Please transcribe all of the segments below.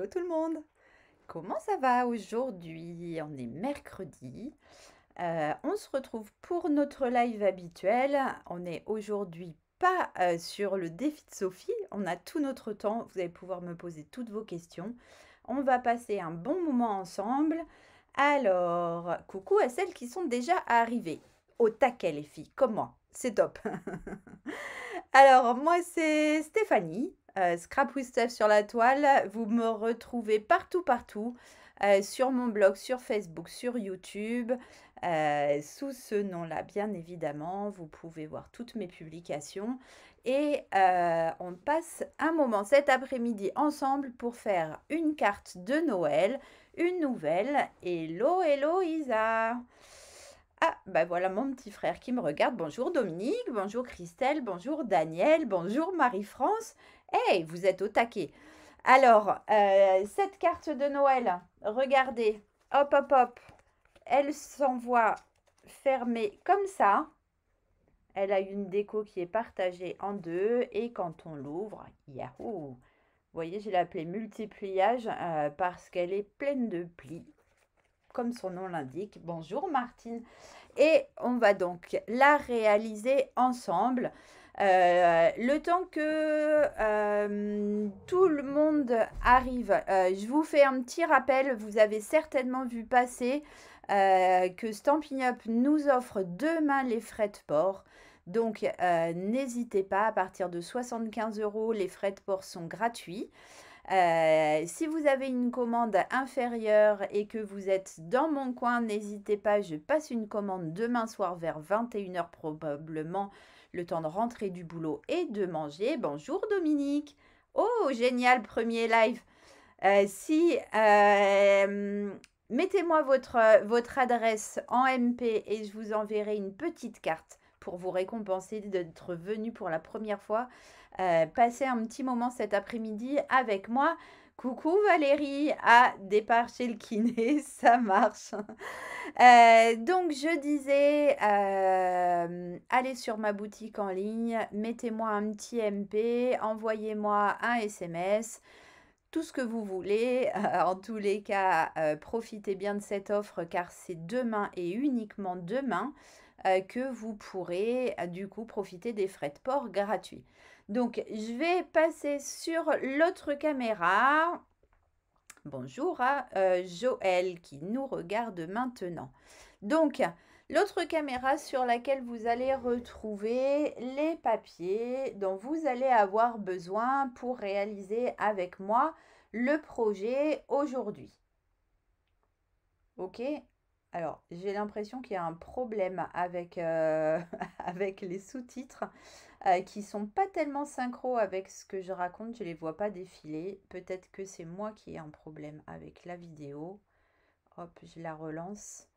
tout le monde. Comment ça va aujourd'hui? On est mercredi. On se retrouve pour notre live habituel. On est aujourd'hui pas sur le défi de Sophie. On a tout notre temps. Vous allez pouvoir me poser toutes vos questions. On va passer un bon moment ensemble. Alors, coucou à celles qui sont déjà arrivées. Au taquet les filles, comme moi. C'est top. Alors, moi, c'est Stéphanie, Scrap with Steph sur la toile. Vous me retrouvez partout, partout, sur mon blog, sur Facebook, sur YouTube, sous ce nom-là, bien évidemment. Vous pouvez voir toutes mes publications. Et on passe un moment cet après-midi ensemble pour faire une carte de Noël, une nouvelle. Hello, hello Isa! Ah, bah voilà mon petit frère qui me regarde. Bonjour Dominique, bonjour Christelle, bonjour Daniel, bonjour Marie-France. Hey, vous êtes au taquet. Alors, cette carte de Noël, regardez, hop, hop, hop, elle s'envoie fermée comme ça. Elle a une déco qui est partagée en deux et quand on l'ouvre, yahoo! Vous voyez, je l'ai appelée multipliage parce qu'elle est pleine de plis, comme son nom l'indique. Bonjour Martine. Et on va donc la réaliser ensemble. Le temps que tout le monde arrive, je vous fais un petit rappel. Vous avez certainement vu passer que Stampin' Up nous offre demain les frais de port. Donc, n'hésitez pas, à partir de 75 €, les frais de port sont gratuits. Si vous avez une commande inférieure et que vous êtes dans mon coin, n'hésitez pas, je passe une commande demain soir vers 21 h probablement, le temps de rentrer du boulot et de manger. Bonjour Dominique. Oh, génial, premier live. Mettez-moi votre adresse en MP et je vous enverrai une petite carte pour vous récompenser d'être venu pour la première fois. Passez un petit moment cet après-midi avec moi. Coucou Valérie, à départ chez le kiné, ça marche. Donc je disais, allez sur ma boutique en ligne, mettez-moi un petit MP, envoyez-moi un SMS, tout ce que vous voulez. En tous les cas, profitez bien de cette offre car c'est demain et uniquement demain que vous pourrez du coup profiter des frais de port gratuits. Donc, je vais passer sur l'autre caméra. Bonjour à Joël qui nous regarde maintenant. Donc, l'autre caméra sur laquelle vous allez retrouver les papiers dont vous allez avoir besoin pour réaliser avec moi le projet aujourd'hui. Ok? Alors, j'ai l'impression qu'il y a un problème avec, avec les sous-titres qui sont pas tellement synchro avec ce que je raconte. Je les vois pas défiler. Peut-être que c'est moi qui ai un problème avec la vidéo. Hop, je la relance.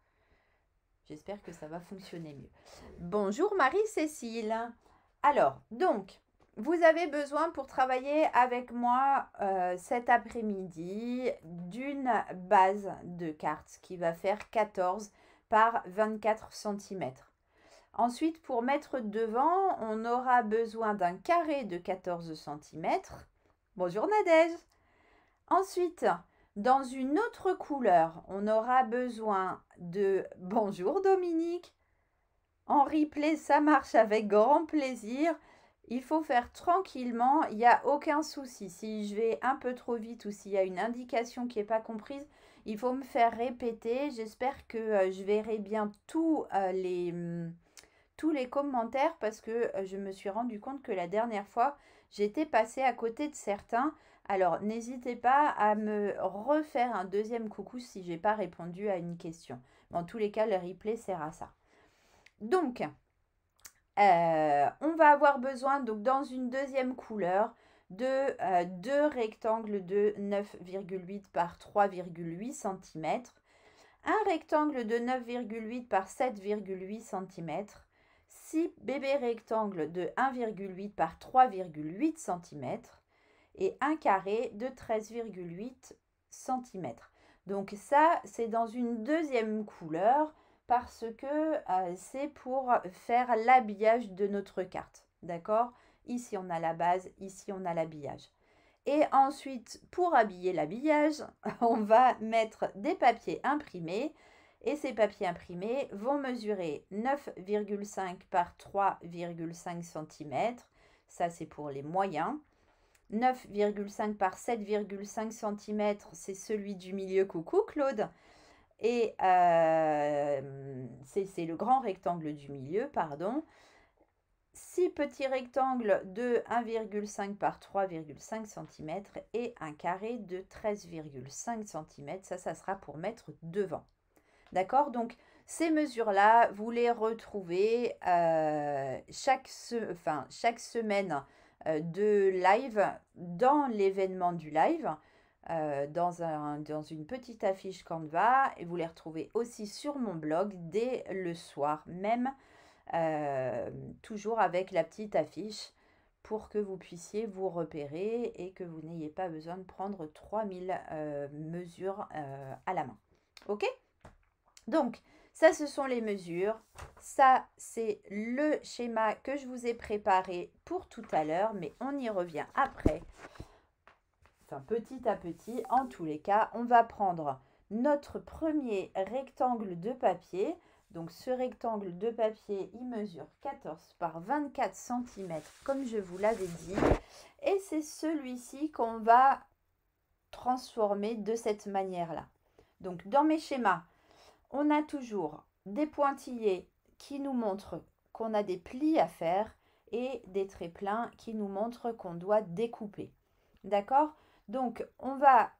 J'espère que ça va fonctionner mieux. Bonjour Marie-Cécile. Alors, donc, vous avez besoin pour travailler avec moi cet après-midi d'une base de cartes qui va faire 14 par 24 cm. Ensuite, pour mettre devant, on aura besoin d'un carré de 14 cm. Bonjour Nadège. Ensuite, dans une autre couleur, on aura besoin de... Bonjour Dominique. En replay, ça marche avec grand plaisir. Il faut faire tranquillement, il n'y a aucun souci. Si je vais un peu trop vite ou s'il y a une indication qui n'est pas comprise, il faut me faire répéter. J'espère que je verrai bien tous les commentaires parce que je me suis rendu compte que la dernière fois, j'étais passée à côté de certains. Alors, n'hésitez pas à me refaire un deuxième coucou si je n'ai pas répondu à une question. Dans tous les cas, le replay sert à ça. Donc, on va avoir besoin, donc, dans une deuxième couleur, de deux rectangles de 9,8 par 3,8 cm, un rectangle de 9,8 par 7,8 cm, 6 bébés rectangles de 1,8 par 3,8 cm et un carré de 13,8 cm. Donc ça, c'est dans une deuxième couleur parce que c'est pour faire l'habillage de notre carte. D'accord? Ici, on a la base, ici, on a l'habillage. Et ensuite, pour habiller l'habillage, on va mettre des papiers imprimés. Et ces papiers imprimés vont mesurer 9,5 par 3,5 cm. Ça, c'est pour les moyens. 9,5 par 7,5 cm, c'est celui du milieu. Coucou Claude. Et c'est le grand rectangle du milieu, pardon. 6 petits rectangles de 1,5 par 3,5 cm et un carré de 13,5 cm. Ça sera pour mettre devant. D'accord? Donc, ces mesures-là, vous les retrouvez chaque semaine de live dans l'événement du live. Dans une petite affiche Canva, et vous les retrouvez aussi sur mon blog dès le soir même, toujours avec la petite affiche pour que vous puissiez vous repérer et que vous n'ayez pas besoin de prendre 3000 mesures à la main. Ok? Donc, ça, ce sont les mesures. Ça, c'est le schéma que je vous ai préparé pour tout à l'heure, mais on y revient après. Enfin, petit à petit, en tous les cas, on va prendre notre premier rectangle de papier. Donc, ce rectangle de papier, il mesure 14 par 24 cm, comme je vous l'avais dit. Et c'est celui-ci qu'on va transformer de cette manière-là. Donc, dans mes schémas, on a toujours des pointillés qui nous montrent qu'on a des plis à faire et des traits pleins qui nous montrent qu'on doit découper. D'accord? Donc, on va,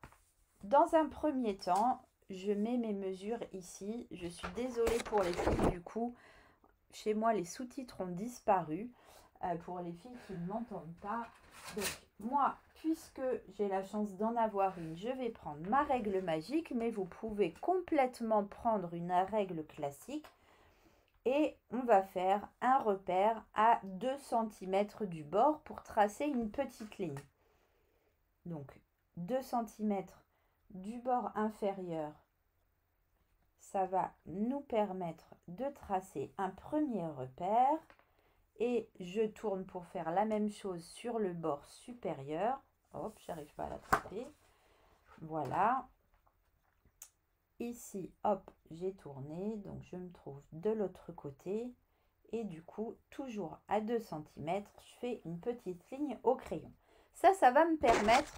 dans un premier temps, je mets mes mesures ici. Je suis désolée pour les filles, du coup, chez moi, les sous-titres ont disparu pour les filles qui ne m'entendent pas. Donc, moi, puisque j'ai la chance d'en avoir une, je vais prendre ma règle magique, mais vous pouvez complètement prendre une règle classique. Et on va faire un repère à 2 cm du bord pour tracer une petite ligne. Donc, 2 cm du bord inférieur, ça va nous permettre de tracer un premier repère. Et je tourne pour faire la même chose sur le bord supérieur. Hop, j'arrive pas à l'attraper. Voilà. Ici, hop, j'ai tourné. Donc, je me trouve de l'autre côté. Et du coup, toujours à 2 cm, je fais une petite ligne au crayon. Ça va me permettre,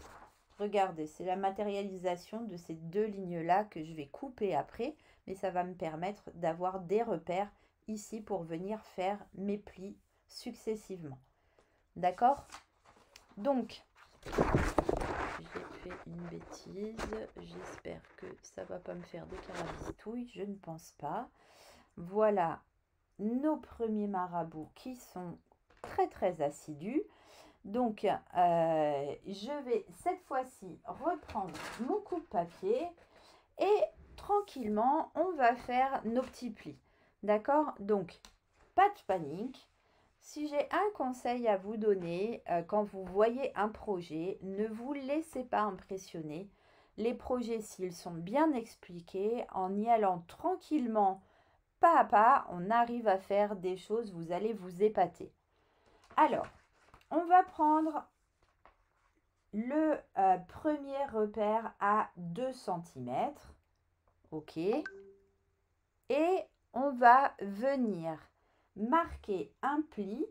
regardez, c'est la matérialisation de ces deux lignes-là que je vais couper après. Mais ça va me permettre d'avoir des repères ici pour venir faire mes plis successivement. D'accord? Donc, j'ai fait une bêtise. J'espère que ça va pas me faire des carabistouilles. Je ne pense pas. Voilà nos premiers marabouts qui sont très très assidus. Donc, je vais cette fois-ci reprendre mon coupe-papier et tranquillement, on va faire nos petits plis. D'accord? Donc, pas de panique. Si j'ai un conseil à vous donner, quand vous voyez un projet, ne vous laissez pas impressionner. Les projets, s'ils sont bien expliqués, en y allant tranquillement, pas à pas, on arrive à faire des choses, vous allez vous épater. Alors, on va prendre le premier repère à 2 cm. OK. Et on va venir marquer un pli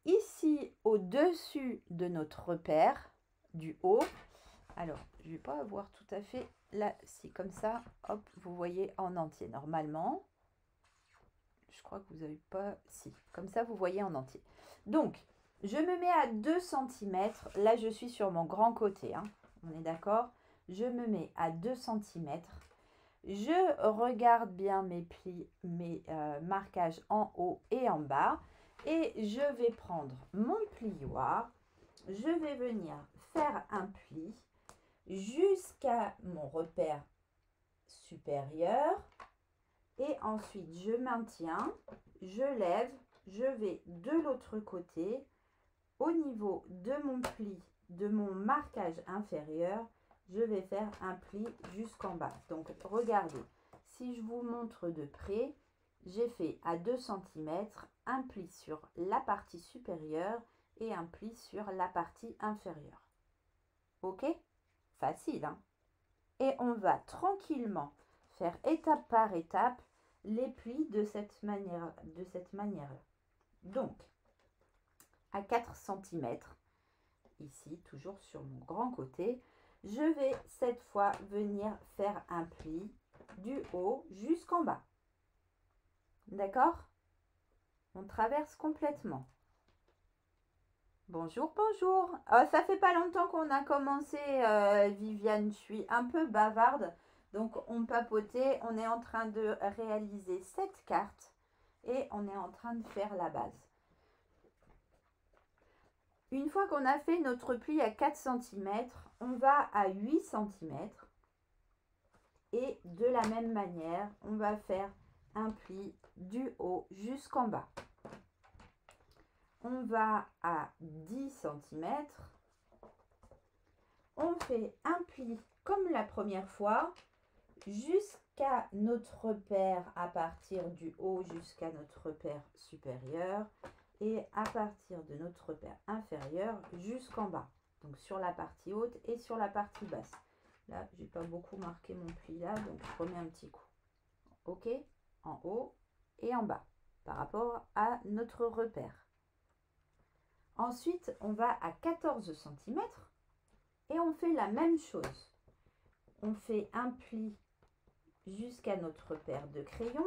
ici au-dessus de notre repère du haut. Alors, je ne vais pas avoir tout à fait là, si comme ça, hop, vous voyez en entier. Normalement, je crois que vous n'avez pas, si, comme ça, vous voyez en entier. Donc, je me mets à 2 cm. Là, je suis sur mon grand côté, hein. On est d'accord? Je me mets à 2 cm. Je regarde bien mes plis, mes marquages en haut et en bas. Et je vais prendre mon plioir. Je vais venir faire un pli jusqu'à mon repère supérieur. Et ensuite, je maintiens, je lève, je vais de l'autre côté au niveau de mon pli, de mon marquage inférieur. Je vais faire un pli jusqu'en bas. Donc, regardez, si je vous montre de près, j'ai fait à 2 cm un pli sur la partie supérieure et un pli sur la partie inférieure. Ok? Facile, hein? Et on va tranquillement faire étape par étape les plis de cette manière-là. Donc, à 4 cm, ici, toujours sur mon grand côté, je vais cette fois venir faire un pli du haut jusqu'en bas. D'accord? On traverse complètement. Bonjour, bonjour. Ça fait pas longtemps qu'on a commencé, Viviane. Je suis un peu bavarde, donc on papotait. On est en train de réaliser cette carte et on est en train de faire la base. Une fois qu'on a fait notre pli à 4 cm, on va à 8 cm et de la même manière, on va faire un pli du haut jusqu'en bas. On va à 10 cm. On fait un pli comme la première fois jusqu'à notre repère à partir du haut jusqu'à notre repère supérieur et à partir de notre repère inférieur jusqu'en bas. Donc sur la partie haute et sur la partie basse. Là, j'ai pas beaucoup marqué mon pli là, donc je remets un petit coup. Ok? En haut et en bas par rapport à notre repère. Ensuite, on va à 14 cm et on fait la même chose. On fait un pli jusqu'à notre repère de crayon.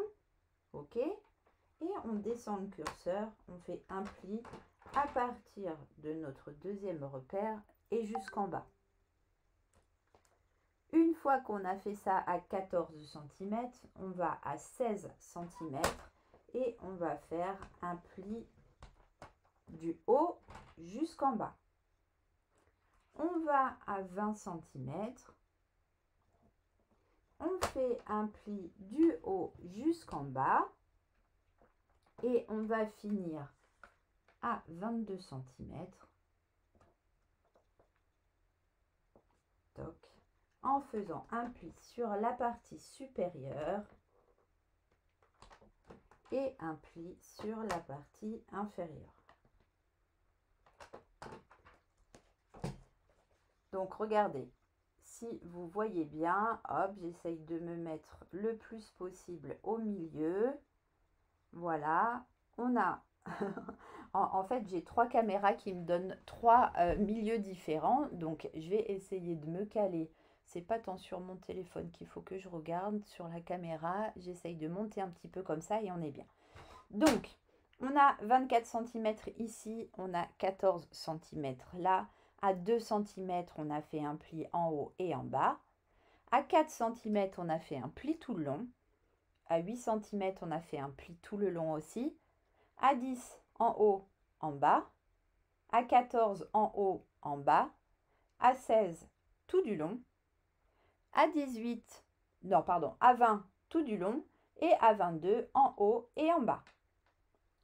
Ok? Et on descend le curseur, on fait un pli à partir de notre deuxième repère et jusqu'en bas. Une fois qu'on a fait ça à 14 cm, on va à 16 cm et on va faire un pli du haut jusqu'en bas. On va à 20 cm. On fait un pli du haut jusqu'en bas. Et on va finir à 22 cm. Toc. En faisant un pli sur la partie supérieure et un pli sur la partie inférieure. Donc regardez, si vous voyez bien, hop, j'essaye de me mettre le plus possible au milieu. Voilà, on a, en fait j'ai 3 caméras qui me donnent 3 milieux différents, donc je vais essayer de me caler. C'est pas tant sur mon téléphone qu'il faut que je regarde, sur la caméra, j'essaye de monter un petit peu comme ça et on est bien. Donc, on a 24 cm ici, on a 14 cm là, à 2 cm on a fait un pli en haut et en bas, à 4 cm on a fait un pli tout le long, à 8 cm, on a fait un pli tout le long aussi. À 10, en haut, en bas. À 14, en haut, en bas. À 16, tout du long. À 18, non, pardon, à 20, tout du long. Et à 22, en haut et en bas.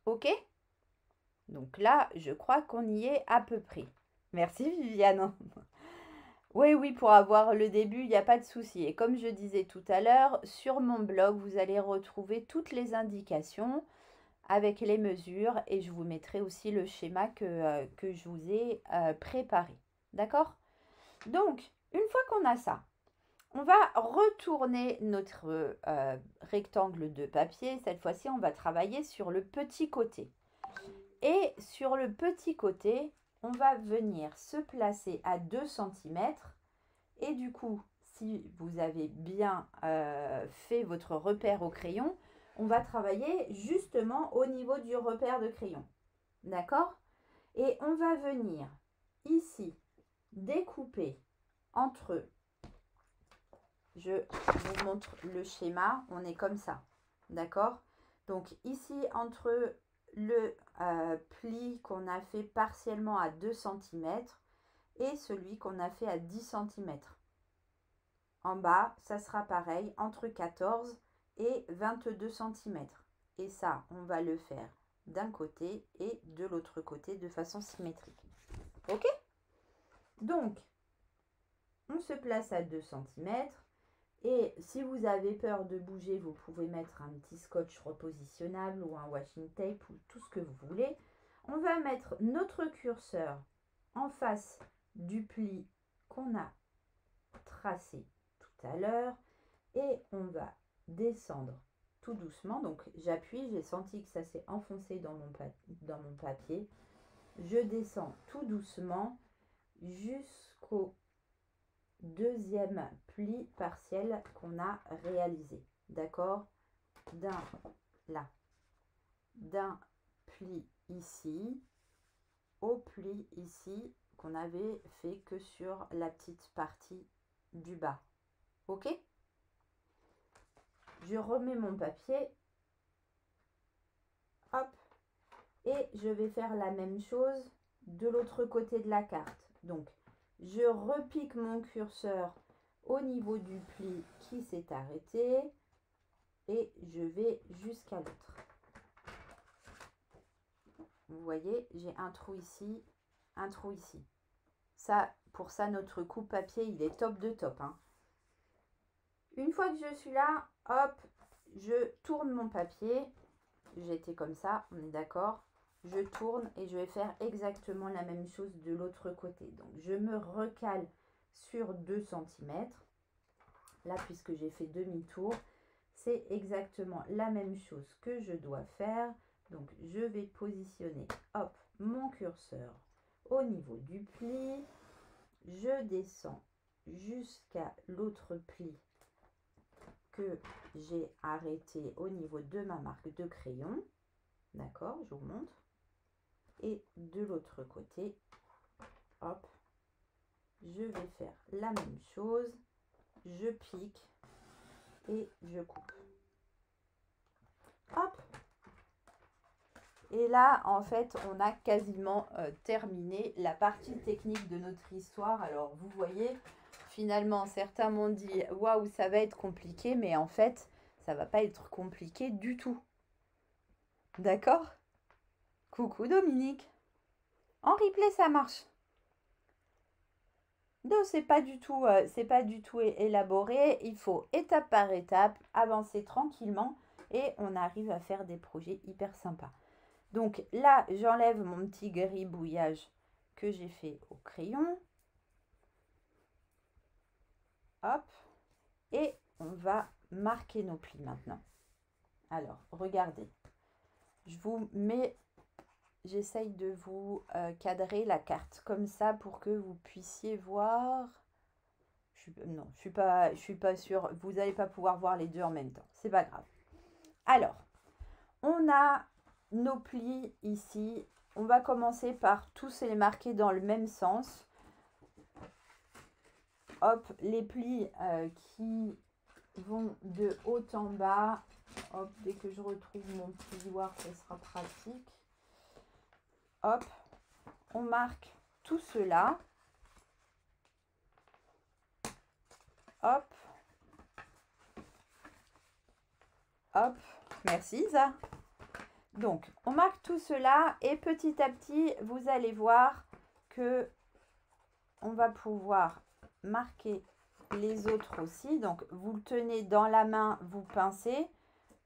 Ok? Donc là, je crois qu'on y est à peu près. Merci Viviane. Oui, pour avoir le début, il n'y a pas de souci. Et comme je disais tout à l'heure, sur mon blog, vous allez retrouver toutes les indications avec les mesures et je vous mettrai aussi le schéma que je vous ai préparé. D'accord? Donc, une fois qu'on a ça, on va retourner notre rectangle de papier. Cette fois-ci, on va travailler sur le petit côté. Et sur le petit côté, on va venir se placer à 2 cm. Et du coup, si vous avez bien fait votre repère au crayon, on va travailler justement au niveau du repère de crayon. D'accord? Et on va venir ici découper entre, je vous montre le schéma, on est comme ça. D'accord? Donc ici, entre le pli qu'on a fait partiellement à 2 cm et celui qu'on a fait à 10 cm. En bas, ça sera pareil, entre 14 et 22 cm. Et ça, on va le faire d'un côté et de l'autre côté de façon symétrique. Ok? Donc, on se place à 2 cm. Et si vous avez peur de bouger, vous pouvez mettre un petit scotch repositionnable ou un washing tape ou tout ce que vous voulez. On va mettre notre curseur en face du pli qu'on a tracé tout à l'heure et on va descendre tout doucement. Donc j'appuie, j'ai senti que ça s'est enfoncé dans mon papier. Je descends tout doucement jusqu'au deuxième pli partiel qu'on a réalisé. D'accord? D'un pli ici au pli ici qu'on avait fait que sur la petite partie du bas. Ok? Je remets mon papier. Hop. Et je vais faire la même chose de l'autre côté de la carte. Donc, je repique mon curseur au niveau du pli qui s'est arrêté et je vais jusqu'à l'autre. Vous voyez, j'ai un trou ici, un trou ici. Ça, pour ça, notre coupe papier, il est top de top, hein. Une fois que je suis là, hop, je tourne mon papier. J'étais comme ça, on est d'accord. Je tourne et je vais faire exactement la même chose de l'autre côté. Donc, je me recale sur 2 cm. Là, puisque j'ai fait demi-tour, c'est exactement la même chose que je dois faire. Donc, je vais positionner, hop, mon curseur au niveau du pli. Je descends jusqu'à l'autre pli que j'ai arrêté au niveau de ma marque de crayon. D'accord, je vous montre. Et de l'autre côté, hop, je vais faire la même chose. Je pique et je coupe. Hop. Et là, en fait, on a quasiment terminé la partie technique de notre histoire. Alors, vous voyez, finalement, certains m'ont dit « Waouh, ça va être compliqué », mais en fait, ça va pas être compliqué du tout. D'accord? Coucou Dominique. En replay, ça marche. Non, c'est pas du tout élaboré. Il faut étape par étape avancer tranquillement et on arrive à faire des projets hyper sympas. Donc là, j'enlève mon petit gribouillage que j'ai fait au crayon. Hop. Et on va marquer nos plis maintenant. Alors, regardez. Je vous mets... J'essaye de vous cadrer la carte comme ça pour que vous puissiez voir. Non, je suis pas sûre. Vous n'allez pas pouvoir voir les deux en même temps. C'est pas grave. Alors, on a nos plis ici. On va commencer par tous les marquer dans le même sens. Hop, les plis qui vont de haut en bas. Hop, dès que je retrouve mon plioir, ça sera pratique. Hop, on marque tout cela. Hop. Hop. Merci Isa. Donc, on marque tout cela et petit à petit, vous allez voir que on va pouvoir marquer les autres aussi. Donc, vous le tenez dans la main, vous pincez.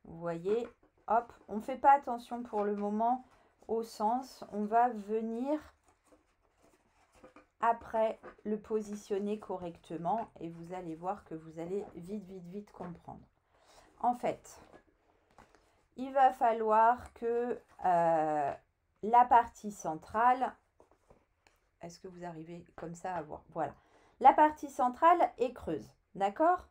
Vous voyez, hop, on ne fait pas attention pour le moment au sens. On va venir après le positionner correctement et vous allez voir que vous allez vite comprendre. En fait, il va falloir que la partie centrale, est-ce que vous arrivez comme ça à voir? Voilà, la partie centrale est creuse, d'accord?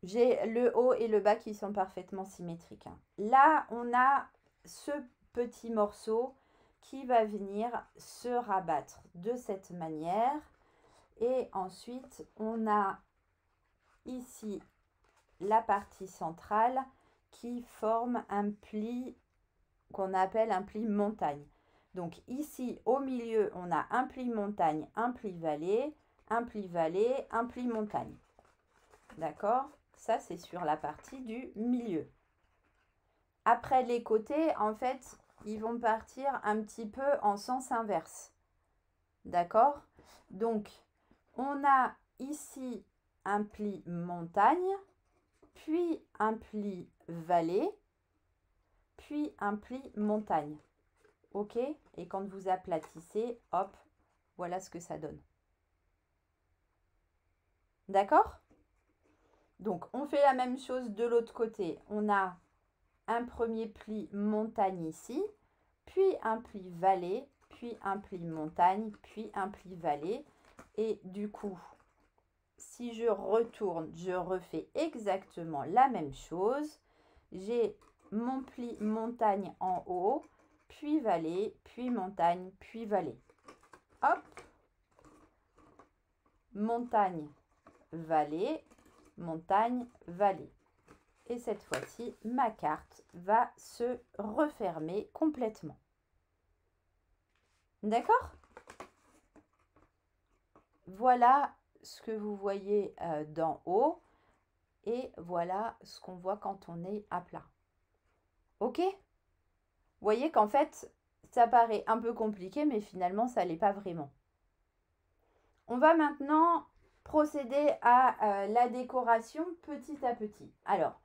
J'ai le haut et le bas qui sont parfaitement symétriques, hein. Là, on a ce petit morceau qui va venir se rabattre de cette manière. Et ensuite, on a ici la partie centrale qui forme un pli qu'on appelle un pli montagne. Donc ici, au milieu, on a un pli montagne, un pli vallée, un pli vallée, un pli montagne. D'accord? Ça, c'est sur la partie du milieu. Après, les côtés, en fait, ils vont partir un petit peu en sens inverse. D'accord? Donc, on a ici un pli montagne, puis un pli vallée, puis un pli montagne. OK? Et quand vous aplatissez, hop, voilà ce que ça donne. D'accord? Donc, on fait la même chose de l'autre côté. On a un premier pli montagne ici, puis un pli vallée, puis un pli montagne, puis un pli vallée. Et du coup, si je retourne, je refais exactement la même chose. J'ai mon pli montagne en haut, puis vallée, puis montagne, puis vallée. Hop, montagne, vallée, montagne, vallée. Et cette fois-ci, ma carte va se refermer complètement. D'accord? Voilà ce que vous voyez d'en haut et voilà ce qu'on voit quand on est à plat. Ok? Vous voyez qu'en fait, ça paraît un peu compliqué, mais finalement, ça ne l'est pas vraiment. On va maintenant procéder à la décoration petit à petit. Alors,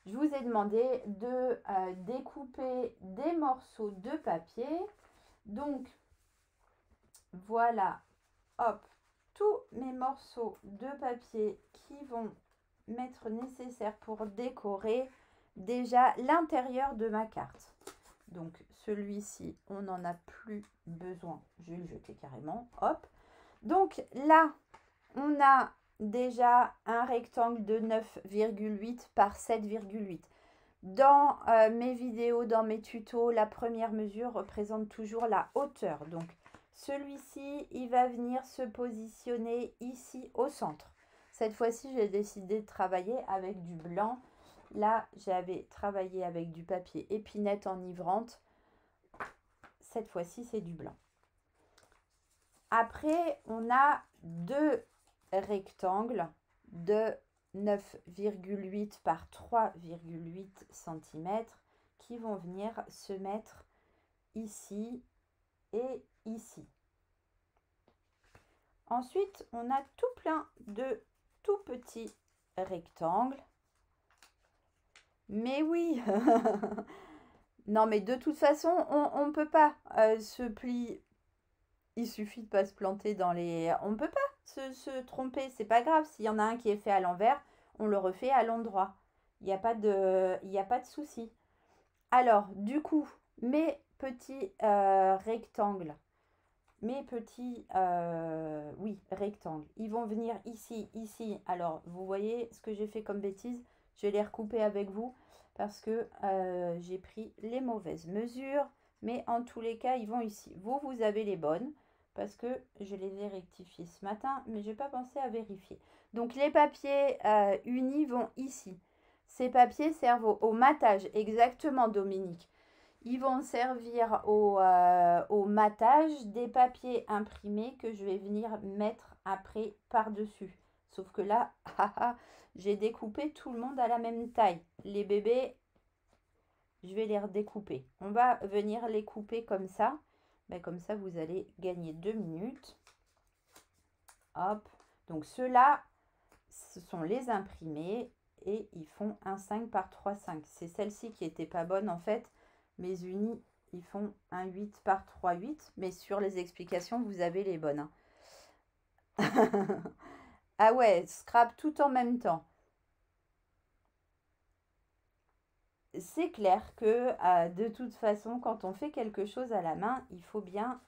je vous ai demandé de découper des morceaux de papier. Donc, voilà, hop, tous mes morceaux de papier qui vont m'être nécessaires pour décorer déjà l'intérieur de ma carte. Donc, celui-ci, on n'en a plus besoin. Je vais le jeter carrément. Hop. Donc, là, on a déjà un rectangle de 9,8 par 7,8. Dans mes vidéos, dans mes tutos, la première mesure représente toujours la hauteur. Donc, celui-ci, il va venir se positionner ici au centre. Cette fois-ci, j'ai décidé de travailler avec du blanc. Là, j'avais travaillé avec du papier épinette enivrante. Cette fois-ci, c'est du blanc. Après, on a deux rectangles de 9,8 par 3,8 cm qui vont venir se mettre ici et ici. Ensuite, on a tout plein de tout petits rectangles. Mais oui, non mais de toute façon, on ne peut pas se plier. Il suffit de ne pas se planter dans les... On ne peut pas se tromper, c'est pas grave. S'il y en a un qui est fait à l'envers, on le refait à l'endroit. Il n'y a pas de souci. Alors, du coup, mes petits rectangles, rectangles, ils vont venir ici, ici. Alors, vous voyez ce que j'ai fait comme bêtise? Je vais les recouper avec vous parce que j'ai pris les mauvaises mesures. Mais en tous les cas, ils vont ici. Vous avez les bonnes parce que je les ai rectifiés ce matin, mais je n'ai pas pensé à vérifier. Donc, les papiers unis vont ici. Ces papiers servent au matage, exactement, Dominique. Ils vont servir au matage des papiers imprimés que je vais venir mettre après par-dessus. Sauf que là, j'ai découpé tout le monde à la même taille. Les bébés, je vais les redécouper. On va venir les couper comme ça. Ben, comme ça, vous allez gagner 2 minutes. Hop. Donc, ceux-là, ce sont les imprimés et ils font un 5 par 3,5. C'est celle-ci qui n'était pas bonne en fait. Mes unis, ils font un 8 par 3,8. Mais sur les explications, vous avez les bonnes. Hein. Ah ouais, scrap tout en même temps. C'est clair que de toute façon, quand on fait quelque chose à la main, il faut bien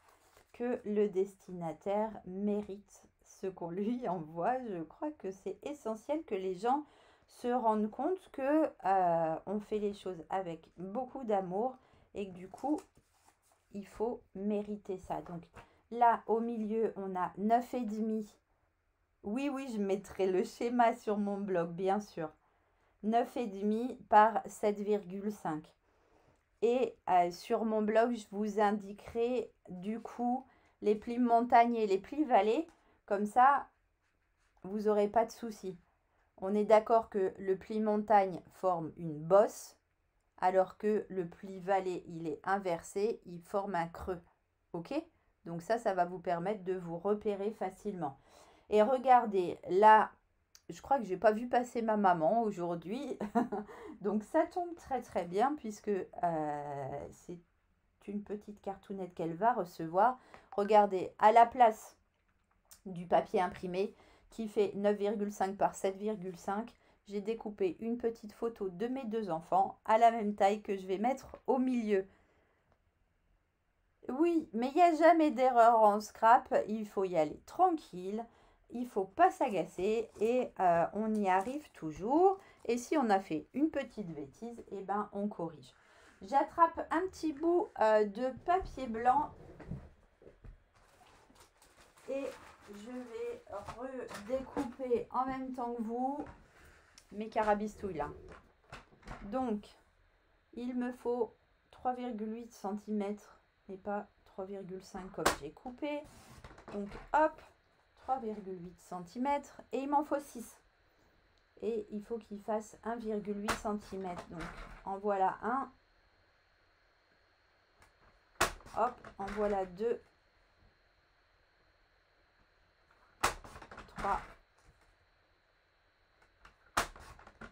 que le destinataire mérite ce qu'on lui envoie. Je crois que c'est essentiel que les gens se rendent compte que on fait les choses avec beaucoup d'amour et que du coup, il faut mériter ça. Donc là, au milieu, on a 9,5. Oui, oui, je mettrai le schéma sur mon blog, bien sûr. 9,5 par 7,5. Et sur mon blog, je vous indiquerai du coup les plis montagne et les plis vallée. Comme ça, vous n'aurez pas de soucis. On est d'accord que le pli montagne forme une bosse, alors que le pli vallée, il est inversé, il forme un creux. Ok? Donc ça va vous permettre de vous repérer facilement. Et regardez, là, je crois que je n'ai pas vu passer ma maman aujourd'hui. Donc ça tombe très très bien puisque c'est une petite cartoonette qu'elle va recevoir. Regardez, à la place du papier imprimé, qui fait 9,5 par 7,5. J'ai découpé une petite photo de mes deux enfants à la même taille que je vais mettre au milieu. Oui, mais il n'y a jamais d'erreur en scrap. Il faut y aller tranquille. Il ne faut pas s'agacer et on y arrive toujours. Et si on a fait une petite bêtise, eh ben, on corrige. J'attrape un petit bout de papier blanc et je vais redécouper en même temps que vous mes carabistouilles là. Donc, il me faut 3,8 cm et pas 3,5 comme j'ai coupé. Donc, hop, 3,8 cm et il m'en faut 6. Et il faut qu'il fasse 1,8 cm. Donc, en voilà un. Hop, en voilà 2. 3.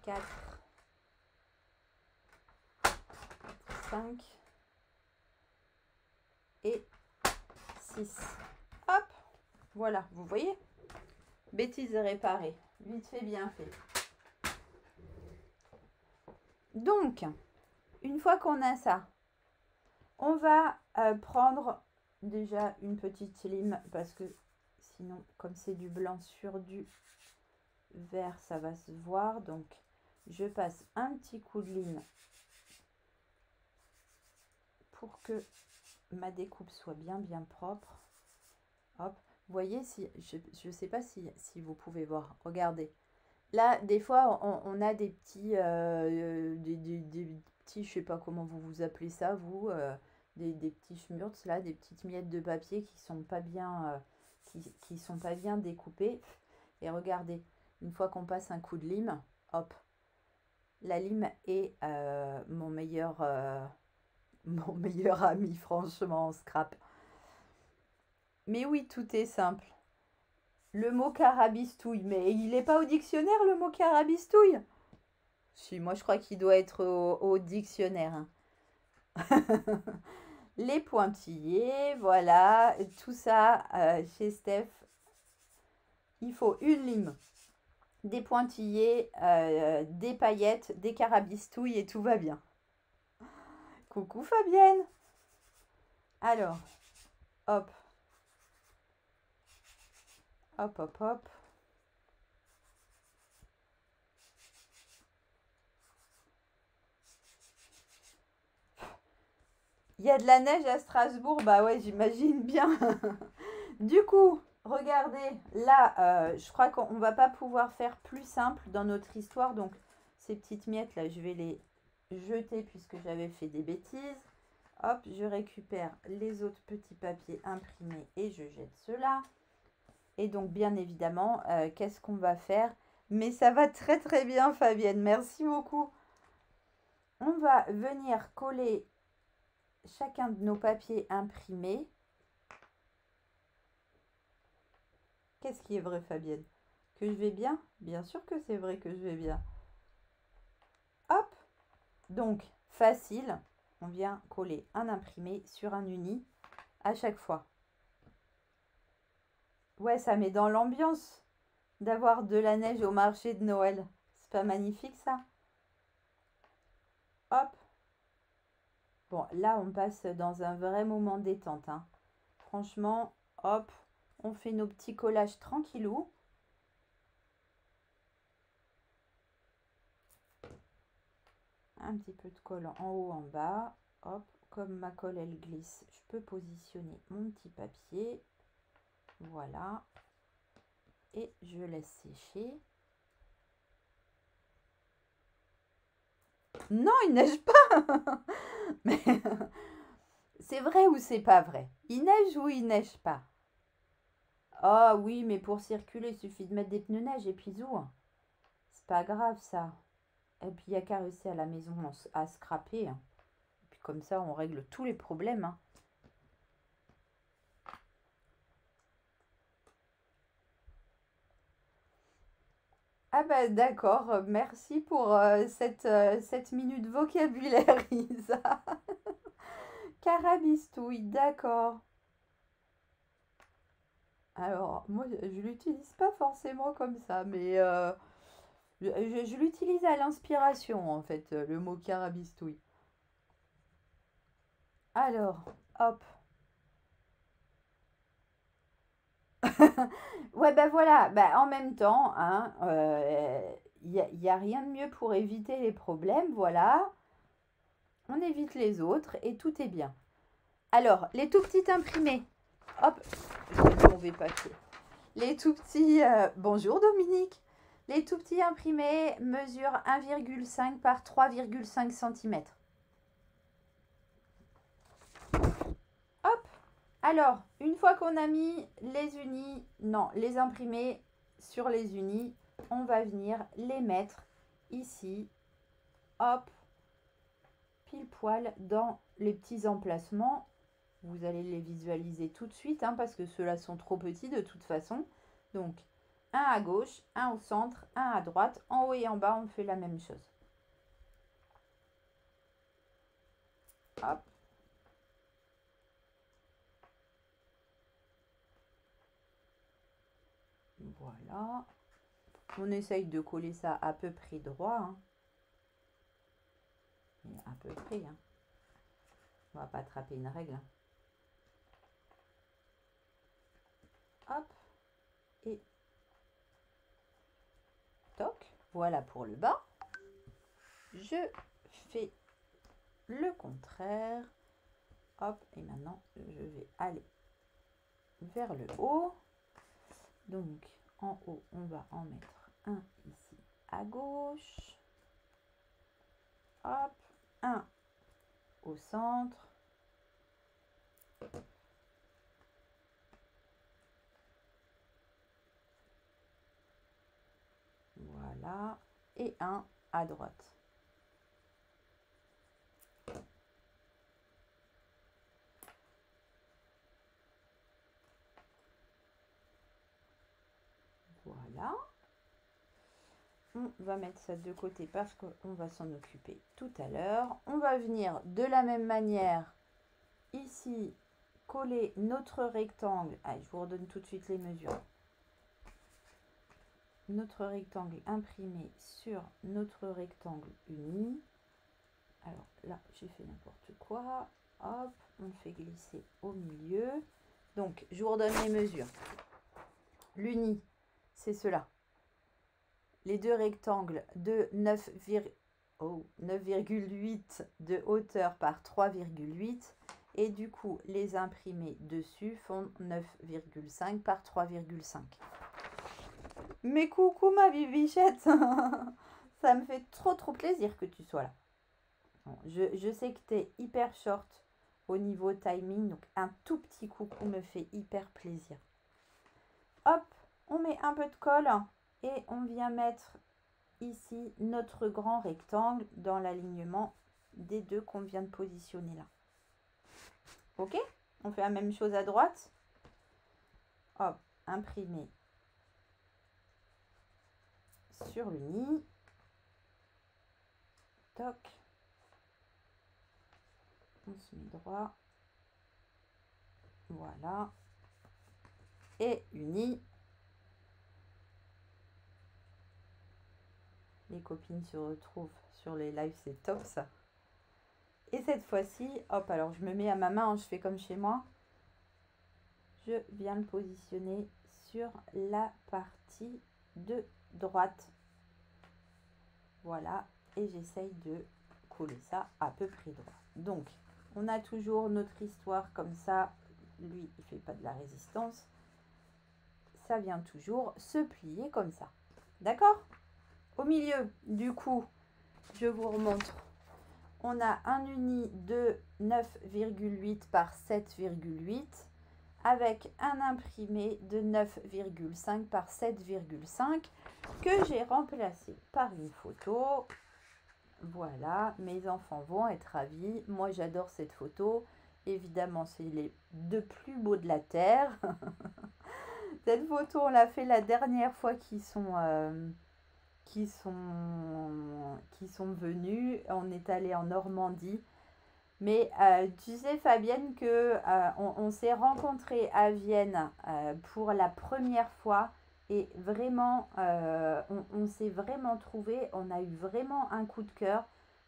4. 5. Et 6. Hop, voilà, vous voyez? Bêtise réparée. Vite fait, bien fait. Donc, une fois qu'on a ça, on va prendre déjà une petite lime parce que sinon, comme c'est du blanc sur du vert, ça va se voir. Donc, je passe un petit coup de lime pour que ma découpe soit bien propre. Hop, vous voyez, si je ne sais pas si vous pouvez voir. Regardez. Là, des fois, on a des petits, des petits, je sais pas comment vous appelez ça, vous, des petits schmurts, là, des petites miettes de papier qui sont pas bien, qui sont pas bien découpées. Et regardez, une fois qu'on passe un coup de lime, hop, la lime est mon meilleur ami, franchement, en scrap. Mais oui, tout est simple. Le mot carabistouille, mais il n'est pas au dictionnaire le mot carabistouille? Si, moi je crois qu'il doit être au dictionnaire. Les pointillés, voilà, tout ça chez Steph. Il faut une lime, des pointillés, des paillettes, des carabistouilles et tout va bien. Coucou Fabienne. Alors, hop. Hop, hop, hop. Il y a de la neige à Strasbourg, bah ouais, j'imagine bien. Du coup, regardez, là, je crois qu'on ne va pas pouvoir faire plus simple dans notre histoire. Donc, ces petites miettes, là, je vais les jeter puisque j'avais fait des bêtises. Hop, je récupère les autres petits papiers imprimés et je jette ceux-là. Et donc, bien évidemment, qu'est-ce qu'on va faire? Mais ça va très très bien, Fabienne. Merci beaucoup. On va venir coller chacun de nos papiers imprimés. Qu'est-ce qui est vrai, Fabienne? Que je vais bien? Bien sûr que c'est vrai que je vais bien. Hop! Donc, facile. On vient coller un imprimé sur un uni à chaque fois. Ouais, ça met dans l'ambiance d'avoir de la neige au marché de Noël. C'est pas magnifique, ça? Hop! Bon, là, on passe dans un vrai moment détente, hein. Franchement, hop, on fait nos petits collages tranquillou. Un petit peu de colle en haut, en bas. Hop, comme ma colle, elle glisse, je peux positionner mon petit papier. Voilà. Et je laisse sécher. Non, il neige pas. Mais c'est vrai ou c'est pas vrai? Il neige ou il neige pas? Ah oui, mais pour circuler, il suffit de mettre des pneus neige et puis zou. C'est pas grave ça. Et puis il n'y a qu'à rester à la maison à scraper. Et puis comme ça, on règle tous les problèmes, hein. Ah bah d'accord, merci pour cette minute vocabulaire, Isa. Carabistouille, d'accord. Alors, moi, je l'utilise pas forcément comme ça, mais je l'utilise à l'inspiration, en fait, le mot carabistouille. Alors, hop. Ouais, ben voilà, bah, en même temps, hein, y a rien de mieux pour éviter les problèmes, voilà. On évite les autres et tout est bien. Alors, les tout petits imprimés. Hop, je mets le mauvais papier. Les tout petits... bonjour Dominique. Les tout petits imprimés mesurent 1,5 par 3,5 cm. Hop. Alors, une fois qu'on a mis les unis, non, les imprimés sur les unis, on va venir les mettre ici. Hop. Pile poil dans les petits emplacements. Vous allez les visualiser tout de suite, hein, parce que ceux-là sont trop petits de toute façon. Donc, un à gauche, un au centre, un à droite. En haut et en bas, on fait la même chose. Hop. Voilà. On essaye de coller ça à peu près droit. Hein. À peu près. Hein. On va pas attraper une règle. Hein. Hop. Et toc. Voilà pour le bas. Je fais le contraire. Hop. Et maintenant, je vais aller vers le haut. Donc, en haut, on va en mettre un ici à gauche. Hop. Un au centre. Voilà. Et un à droite. Voilà. On va mettre ça de côté parce qu'on va s'en occuper tout à l'heure. On va venir de la même manière ici coller notre rectangle. Allez, je vous redonne tout de suite les mesures. Notre rectangle imprimé sur notre rectangle uni. Alors là, j'ai fait n'importe quoi. Hop, on fait glisser au milieu. Donc, je vous redonne les mesures. L'uni, c'est cela. Les deux rectangles de 9,8 de hauteur par 3,8. Et du coup, les imprimés dessus font 9,5 par 3,5. Mais coucou ma bibichette. Ça me fait trop plaisir que tu sois là. Bon, je sais que tu es hyper short au niveau timing, donc un tout petit coucou me fait hyper plaisir. Hop, on met un peu de colle et on vient mettre ici notre grand rectangle dans l'alignement des deux qu'on vient de positionner là. Ok, on fait la même chose à droite. Hop, imprimer sur l'uni. Toc. On se met droit. Voilà. Et uni. Les copines se retrouvent sur les lives, c'est top ça. Et cette fois-ci, hop, alors je me mets à ma main, je fais comme chez moi. Je viens le positionner sur la partie de droite. Voilà, et j'essaye de coller ça à peu près droit. Donc, on a toujours notre histoire comme ça. Lui, il fait pas de la résistance. Ça vient toujours se plier comme ça. D'accord ? Au milieu, du coup, je vous remontre. On a un uni de 9,8 par 7,8 avec un imprimé de 9,5 par 7,5 que j'ai remplacé par une photo. Voilà, mes enfants vont être ravis. Moi, j'adore cette photo. Évidemment, c'est les deux plus beaux de la Terre. Cette photo, on l'a fait la dernière fois qu'ils sont venus. On est allé en Normandie. Mais tu sais, Fabienne, que on s'est rencontrés à Vienne pour la première fois et vraiment, on s'est vraiment trouvés. On a eu vraiment un coup de cœur.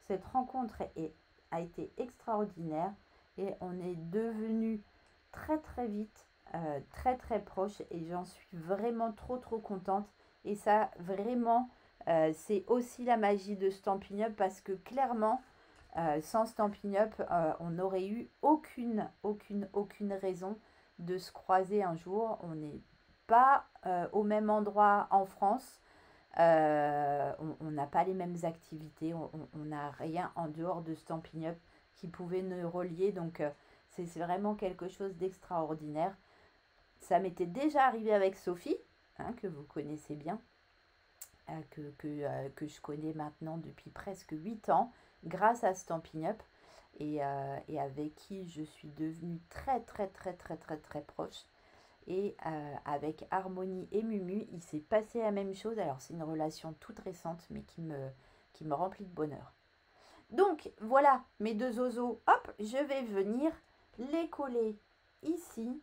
Cette rencontre a été extraordinaire et on est devenus très très vite très très proches et j'en suis vraiment trop contente. Et ça, vraiment, c'est aussi la magie de Stampin' Up parce que clairement, sans Stampin' Up, on n'aurait eu aucune raison de se croiser un jour. On n'est pas au même endroit en France. On n'a pas les mêmes activités. On n'a rien en dehors de Stampin' Up qui pouvait nous relier. Donc, c'est vraiment quelque chose d'extraordinaire. Ça m'était déjà arrivé avec Sophie, hein, que vous connaissez bien, que je connais maintenant depuis presque 8 ans, grâce à Stampin' Up, et avec qui je suis devenue très proche. Et avec Harmonie et Mumu, il s'est passé la même chose. Alors c'est une relation toute récente, mais qui me remplit de bonheur. Donc voilà mes deux zozos. Hop, je vais venir les coller ici,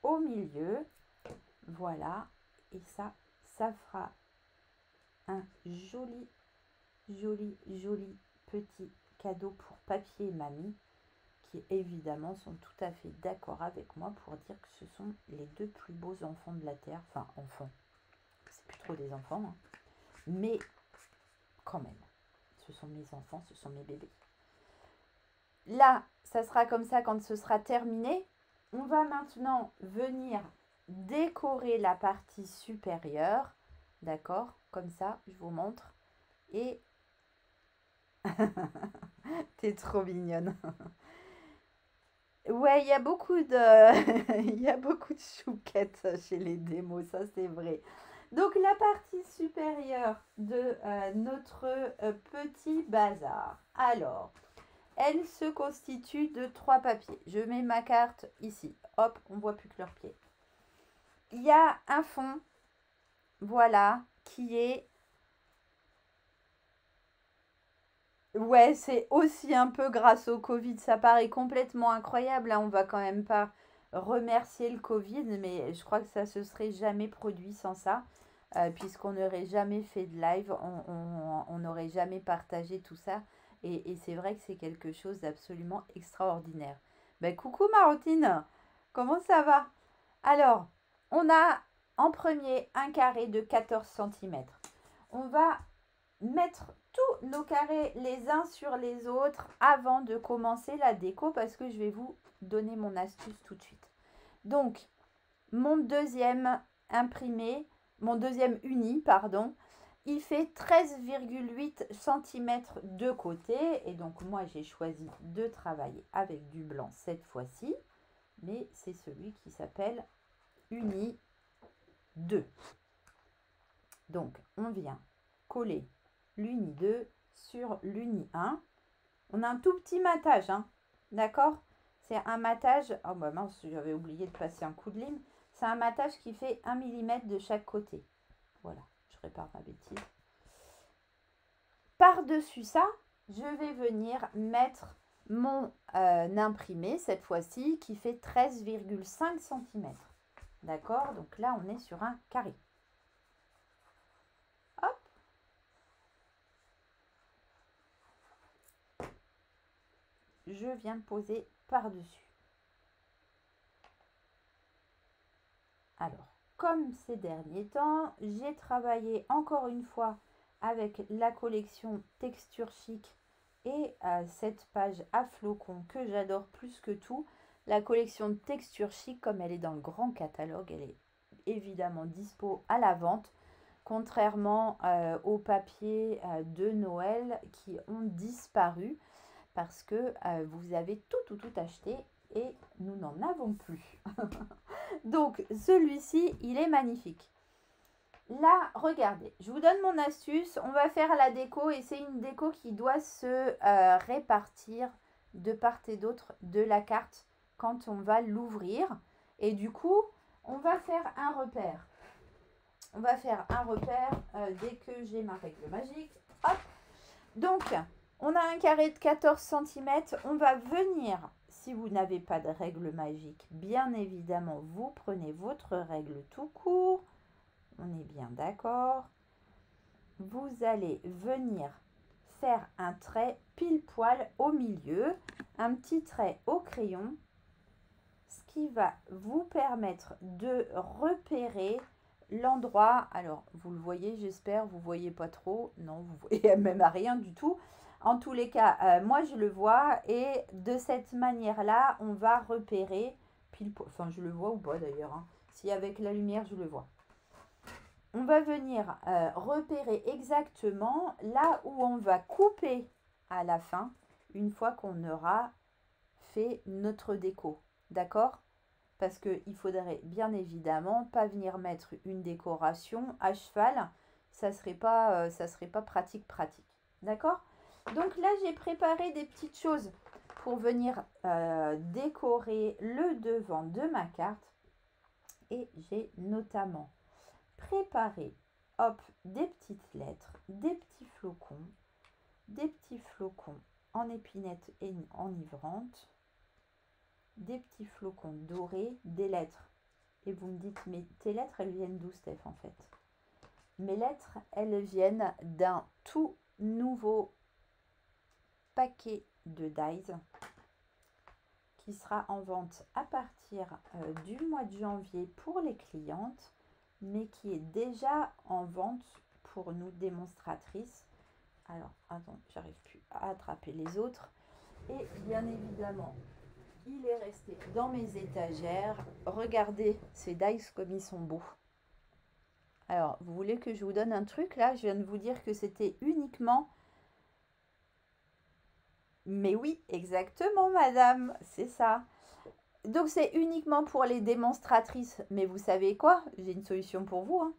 au milieu. Voilà. Et ça fera un joli petit cadeau pour papy et mamie, qui évidemment sont tout à fait d'accord avec moi pour dire que ce sont les deux plus beaux enfants de la Terre. Enfin, enfants, c'est plus trop des enfants, hein. Mais quand même, ce sont mes enfants, ce sont mes bébés. Là, ça sera comme ça quand ce sera terminé. On va maintenant venir décorer la partie supérieure. D'accord? Comme ça, je vous montre. Et t'es trop mignonne. Ouais, il y a beaucoup de il y a beaucoup de chouquettes chez les démos, ça c'est vrai. Donc la partie supérieure de notre petit bazar. Alors, elle se constitue de 3 papiers. Je mets ma carte ici. Hop, on voit plus que leurs pieds. Il y a un fond, voilà, qui est... Ouais, c'est aussi un peu grâce au Covid. Ça paraît complètement incroyable. Là, on va quand même pas remercier le Covid, mais je crois que ça se serait jamais produit sans ça, puisqu'on n'aurait jamais fait de live, on n'aurait jamais partagé tout ça. Et c'est vrai que c'est quelque chose d'absolument extraordinaire. Ben, coucou Marotine, comment ça va? Alors, on a en premier un carré de 14 centimètres. On va mettre tous nos carrés les uns sur les autres avant de commencer la déco parce que je vais vous donner mon astuce tout de suite. Donc, mon deuxième imprimé, mon deuxième uni, pardon, il fait 13,8 cm de côté. Et donc, moi, j'ai choisi de travailler avec du blanc cette fois-ci. Mais c'est celui qui s'appelle Uni 2. Donc, on vient coller l'Uni 2 sur l'Uni 1. On a un tout petit matage, hein, d'accord? C'est un matage... Oh bah mince, j'avais oublié de passer un coup de lime. C'est un matage qui fait 1 mm de chaque côté. Voilà, je répare ma bêtise. Par-dessus ça, je vais venir mettre mon imprimé, cette fois-ci, qui fait 13,5 cm. D'accord? Donc là, on est sur un carré. Hop. Je viens poser par-dessus. Alors, comme ces derniers temps, j'ai travaillé encore une fois avec la collection Texture Chic et cette page à flocons que j'adore plus que tout. La collection Texture Chic, comme elle est dans le grand catalogue, elle est évidemment dispo à la vente, contrairement aux papiers de Noël qui ont disparu parce que vous avez tout acheté et nous n'en avons plus. Donc, celui-ci, il est magnifique. Là, regardez, je vous donne mon astuce. On va faire la déco et c'est une déco qui doit se répartir de part et d'autre de la carte quand on va l'ouvrir. Et du coup, on va faire un repère. On va faire un repère dès que j'ai ma règle magique. Hop. Donc, On a un carré de 14 cm. On va venir, si vous n'avez pas de règle magique, bien évidemment, vous prenez votre règle tout court. On est bien d'accord. Vous allez venir faire un trait pile poil au milieu, un petit trait au crayon, ce qui va vous permettre de repérer l'endroit. Alors, vous le voyez, j'espère, vous ne voyez pas trop. Non, vous voyez même à rien du tout. En tous les cas, moi, je le vois. Et de cette manière-là, on va repérer pile poil. Enfin, je le vois ou pas d'ailleurs. Hein. Si avec la lumière, je le vois. On va venir repérer exactement là où on va couper à la fin, une fois qu'on aura fait notre déco. D'accord? Parce qu'il faudrait bien évidemment pas venir mettre une décoration à cheval. Ça serait pas pratique. D'accord? Donc là, j'ai préparé des petites choses pour venir décorer le devant de ma carte. Et j'ai notamment préparé, hop, des petites lettres, des petits flocons en épinette et enivrante, des petits flocons dorés, des lettres. Et vous me dites, mais tes lettres, elles viennent d'où, Steph, en fait? Mes lettres, elles viennent d'un tout nouveau paquet de dies qui sera en vente à partir du mois de janvier pour les clientes, mais qui est déjà en vente pour nous démonstratrices. Alors, attends, j'arrive plus à attraper les autres. Et bien évidemment, il est resté dans mes étagères. Regardez ces dies comme ils sont beaux. Alors, vous voulez que je vous donne un truc là? Je viens de vous dire que c'était uniquement... Mais oui, exactement, madame, c'est ça. Donc, c'est uniquement pour les démonstratrices. Mais vous savez quoi? J'ai une solution pour vous. Hein.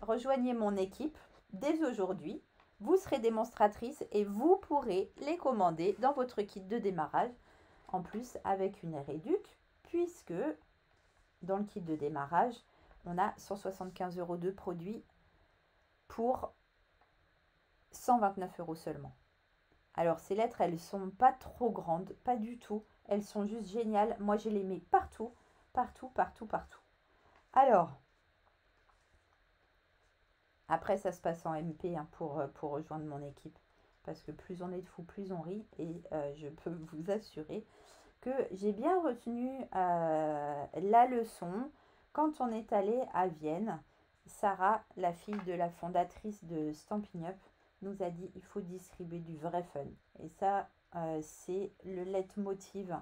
Rejoignez mon équipe dès aujourd'hui. Vous serez démonstratrice et vous pourrez les commander dans votre kit de démarrage. En plus, avec une réduc, puisque dans le kit de démarrage, on a 175 € de produits pour 129 € seulement. Alors, ces lettres, elles ne sont pas trop grandes, pas du tout. Elles sont juste géniales. Moi, je les mets partout, partout. Alors, après, ça se passe en MP hein, pour rejoindre mon équipe. Parce que plus on est de fous, plus on rit. Et je peux vous assurer que j'ai bien retenu la leçon. Quand on est allé à Vienne, Sarah, la fille de la fondatrice de Stampin' Up, nous a dit il faut distribuer du vrai fun. Et ça, c'est le leitmotiv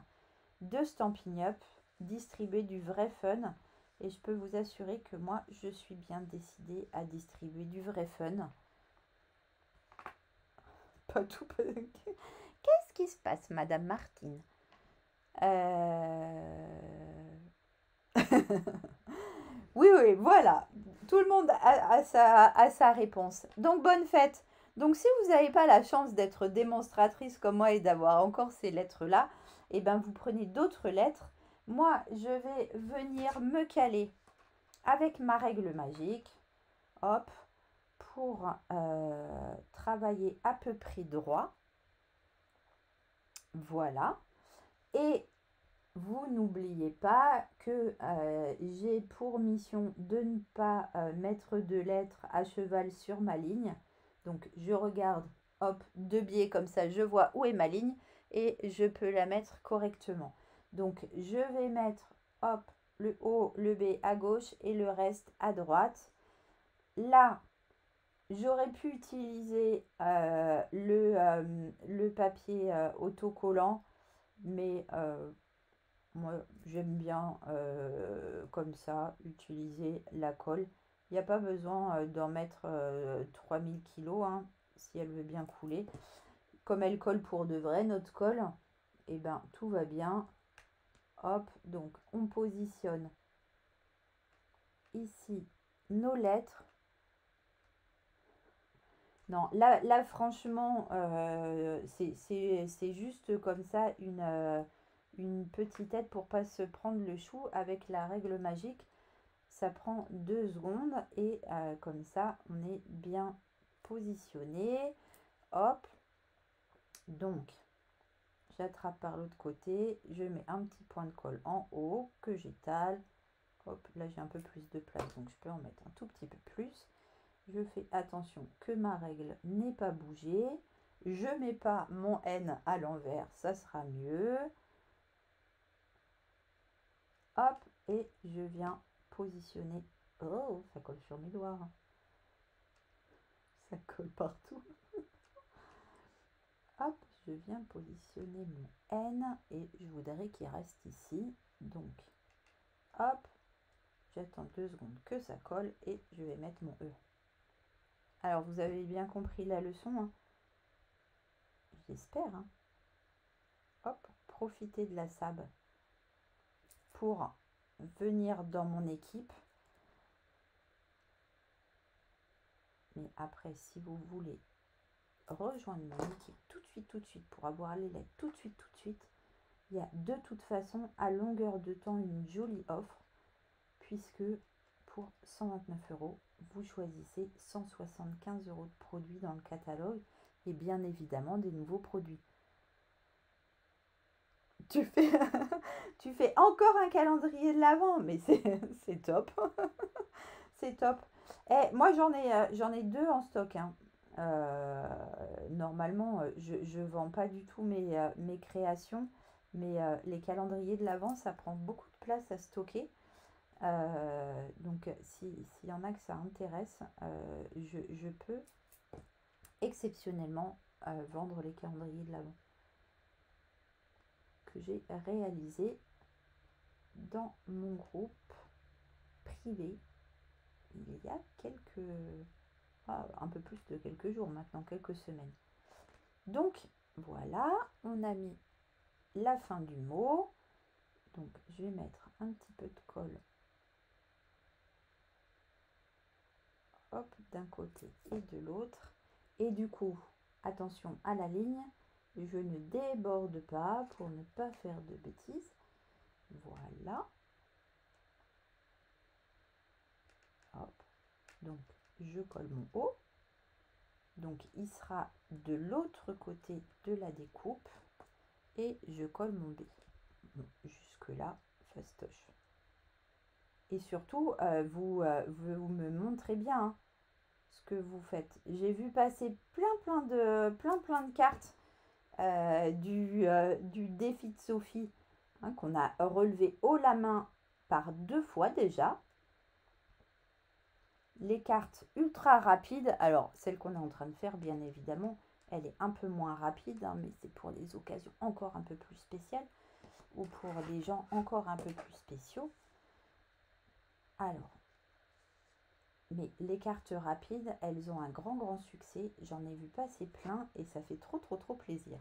de Stampin' Up, distribuer du vrai fun. Et je peux vous assurer que moi, je suis bien décidée à distribuer du vrai fun. Pas tout. Qu'est-ce qui se passe, Madame Martine? Oui, voilà. Tout le monde a sa réponse. Donc, bonne fête. Donc, si vous n'avez pas la chance d'être démonstratrice comme moi et d'avoir encore ces lettres-là, eh ben, vous prenez d'autres lettres. Moi, je vais venir me caler avec ma règle magique. Hop. Pour travailler à peu près droit. Voilà. Et vous n'oubliez pas que j'ai pour mission de ne pas mettre de lettres à cheval sur ma ligne. Donc, je regarde, hop, de biais comme ça, je vois où est ma ligne et je peux la mettre correctement. Donc, je vais mettre, hop, le haut, le B à gauche et le reste à droite. Là, j'aurais pu utiliser le papier autocollant, mais moi j'aime bien comme ça utiliser la colle. Il n'y a pas besoin d'en mettre 3000 kilos hein, si elle veut bien couler. Comme elle colle pour de vrai, notre colle, et ben tout va bien. Hop, donc on positionne ici nos lettres. Non, là franchement, c'est juste comme ça une petite aide pour pas se prendre le chou avec la règle magique. Ça prend 2 secondes et comme ça, on est bien positionné. Hop. Donc, j'attrape par l'autre côté, je mets un petit point de colle en haut que j'étale. Hop, là j'ai un peu plus de place, donc je peux en mettre un tout petit peu plus. Je fais attention que ma règle n'ait pas bougé. Je ne mets pas mon N à l'envers, ça sera mieux. Hop, et je viens positionner. Oh, ça colle sur mes doigts. Ça colle partout. Hop, je viens positionner mon N et je voudrais qu'il reste ici. Donc, hop, j'attends 2 secondes que ça colle et je vais mettre mon E. Alors, vous avez bien compris la leçon, hein. J'espère. Hein. Hop, profitez de la SAB pour venir dans mon équipe. Mais après, si vous voulez rejoindre mon équipe tout de suite, pour avoir les lettres tout de suite, il y a de toute façon à longueur de temps une jolie offre, puisque pour 129 €, vous choisissez 175 € de produits dans le catalogue et bien évidemment des nouveaux produits. Tu fais, tu fais encore un calendrier de l'Avent, mais c'est top. C'est top. Et moi, j'en ai 2 en stock. Hein. Normalement, je ne vends pas du tout mes créations, mais les calendriers de l'Avent, ça prend beaucoup de place à stocker. Donc, s'il y en a que ça intéresse, je peux exceptionnellement vendre les calendriers de l'Avent que j'ai réalisés dans mon groupe privé il y a un peu plus de quelques jours maintenant, quelques semaines. Donc voilà, on a mis la fin du mot. Donc je vais mettre un petit peu de colle, hop, d'un côté et de l'autre. Et du coup, attention à la ligne, je ne déborde pas pour ne pas faire de bêtises. Voilà. Hop. Donc je colle mon haut. Donc il sera de l'autre côté de la découpe et je colle mon B. Bon, jusque là, fastoche. Et surtout, vous me montrez bien hein, ce que vous faites. J'ai vu passer plein de cartes du défi de Sophie hein, qu'on a relevé haut la main par 2 fois déjà. Les cartes ultra rapides, alors celle qu'on est en train de faire bien évidemment, elle est un peu moins rapide, hein, mais c'est pour des occasions encore un peu plus spéciales ou pour des gens encore un peu plus spéciaux. Alors, mais les cartes rapides, elles ont un grand succès. J'en ai vu passer plein et ça fait trop plaisir.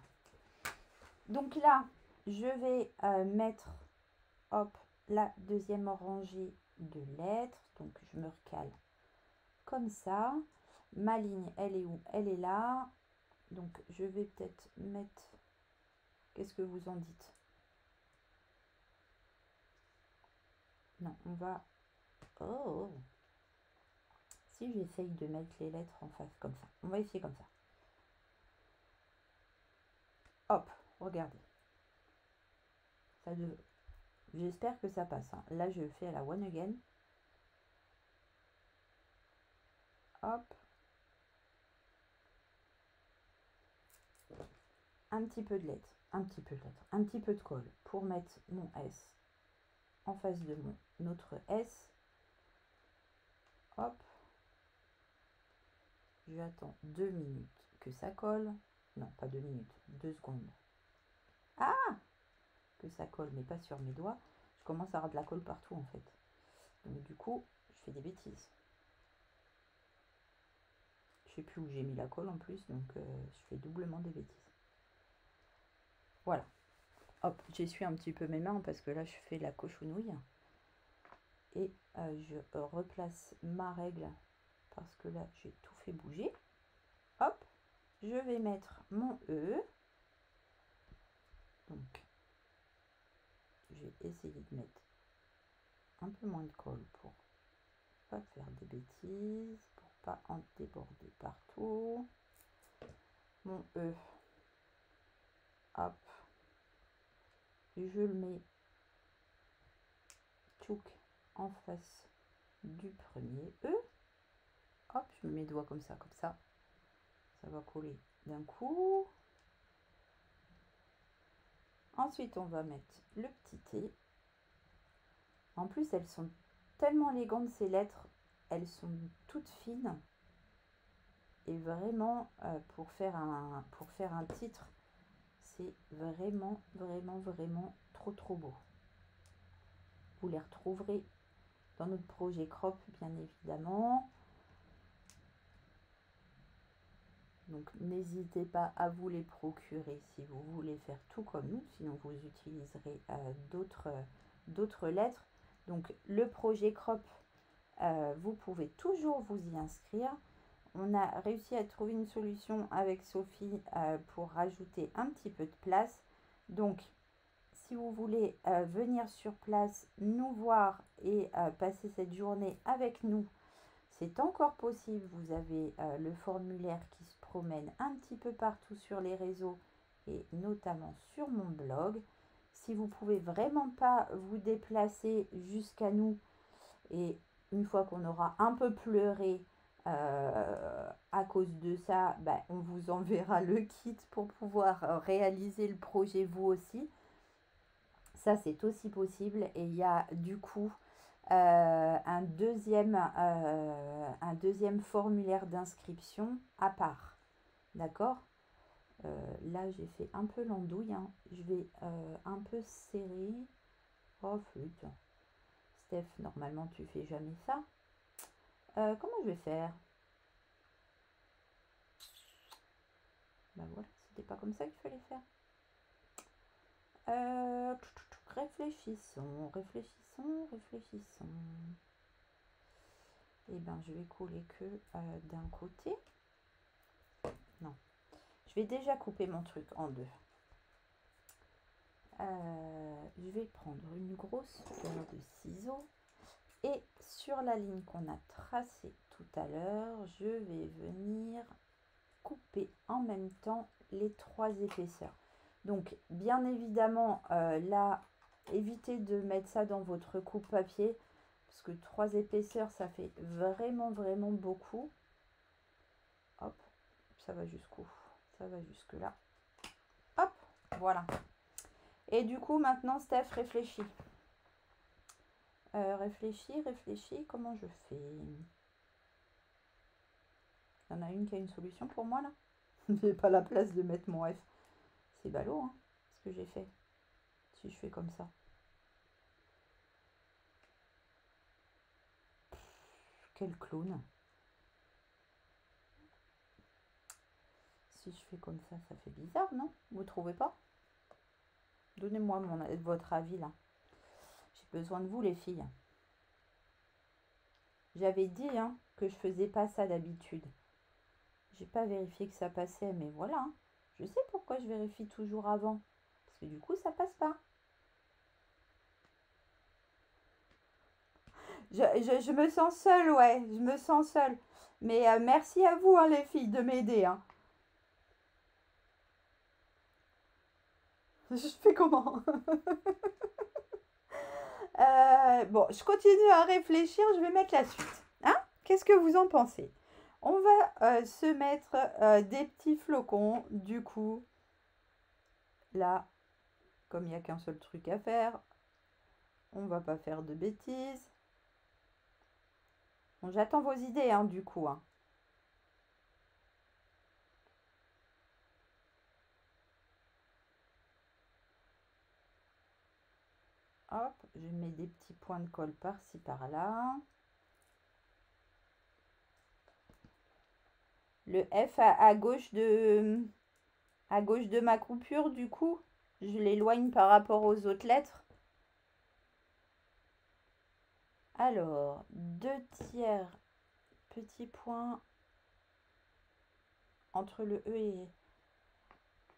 Donc là, je vais mettre hop, la deuxième rangée de lettres. Donc je me recale comme ça. Ma ligne, elle est où? Elle est là. Donc je vais peut-être mettre... Qu'est-ce que vous en dites? Non, on va... Oh! Si j'essaye de mettre les lettres en face comme ça. On va essayer comme ça. Hop, regardez. Ça devait... J'espère que ça passe. Hein. Là, je fais à la one again. Hop. Un petit peu de lettres, un petit peu de lettres, un petit peu de colle pour mettre mon S en face de mon autre S. Hop. J'attends 2 minutes que ça colle. Non, pas 2 minutes, 2 secondes. Ah! Que ça colle, mais pas sur mes doigts. Je commence à avoir de la colle partout en fait. Donc du coup, je fais des bêtises. Je sais plus où j'ai mis la colle en plus, donc je fais doublement des bêtises. Voilà. Hop, j'essuie un petit peu mes mains parce que là, je fais la cochonouille. Et je replace ma règle parce que là, j'ai tout fait bouger. Hop, je vais mettre mon E. Donc, je vais essayer de mettre un peu moins de colle pour pas faire des bêtises, pour pas en déborder partout. Mon E. hop, je le mets tchouk en face du premier E. Hop, je mets mes doigts comme ça ça va coller d'un coup. Ensuite, on va mettre le petit T. En plus, elles sont tellement élégantes, ces lettres. Elles sont toutes fines. Et vraiment, pour faire un titre, c'est vraiment, vraiment, vraiment trop beau. Vous les retrouverez dans notre projet crop, bien évidemment. Donc, n'hésitez pas à vous les procurer si vous voulez faire tout comme nous. Sinon, vous utiliserez d'autres lettres. Donc, le projet crop, vous pouvez toujours vous y inscrire. On a réussi à trouver une solution avec Sophie pour rajouter un petit peu de place. Donc, si vous voulez venir sur place, nous voir et passer cette journée avec nous, c'est encore possible. Vous avez le formulaire qui se promène un petit peu partout sur les réseaux et notamment sur mon blog. Si vous ne pouvez vraiment pas vous déplacer jusqu'à nous et une fois qu'on aura un peu pleuré à cause de ça, ben, on vous enverra le kit pour pouvoir réaliser le projet vous aussi. Ça, c'est aussi possible. Et il y a du coup un deuxième formulaire d'inscription à part. D'accord? Là, j'ai fait un peu l'andouille. Hein. Je vais un peu serrer. Oh, flûte. Steph, normalement, tu fais jamais ça. Comment je vais faire? Ben voilà, c'était pas comme ça qu'il fallait faire. Réfléchissons. Et ben, je vais coller que d'un côté. Non. Je vais déjà couper mon truc en deux. Je vais prendre une grosse paire de ciseaux. Et sur la ligne qu'on a tracée tout à l'heure, je vais venir couper en même temps les 3 épaisseurs. Donc, bien évidemment, là, évitez de mettre ça dans votre coupe papier parce que 3 épaisseurs, ça fait vraiment, vraiment beaucoup. Hop, ça va jusqu'où? Ça va jusque là. Hop, voilà. Et du coup, maintenant, Steph, réfléchis. Réfléchis, comment je fais? Il y en a une qui a une solution pour moi, là? J'ai pas la place de mettre mon F. C'est ballot, hein, ce que j'ai fait. Si je fais comme ça. Quel clown. Si je fais comme ça fait bizarre, non? Vous trouvez pas? Donnez-moi votre avis, là. J'ai besoin de vous, les filles. J'avais dit hein, que je faisais pas ça d'habitude. J'ai pas vérifié que ça passait, mais voilà. Hein. Je sais pourquoi je vérifie toujours avant. Parce que du coup, ça passe pas. Je me sens seule, ouais. Je me sens seule. Mais merci à vous, hein, les filles, de m'aider. Hein. Je fais comment? Bon, je continue à réfléchir. Je vais mettre la suite. Hein? Qu'est-ce que vous en pensez? On va se mettre des petits flocons. Du coup, là, comme il n'y a qu'un seul truc à faire, on va pas faire de bêtises. Bon, j'attends vos idées, hein, du coup. Hein. Hop, je mets des petits points de colle par-ci, par-là. Le F à gauche de ma coupure, du coup, je l'éloigne par rapport aux autres lettres. Alors, 2/3 petit point entre le E et...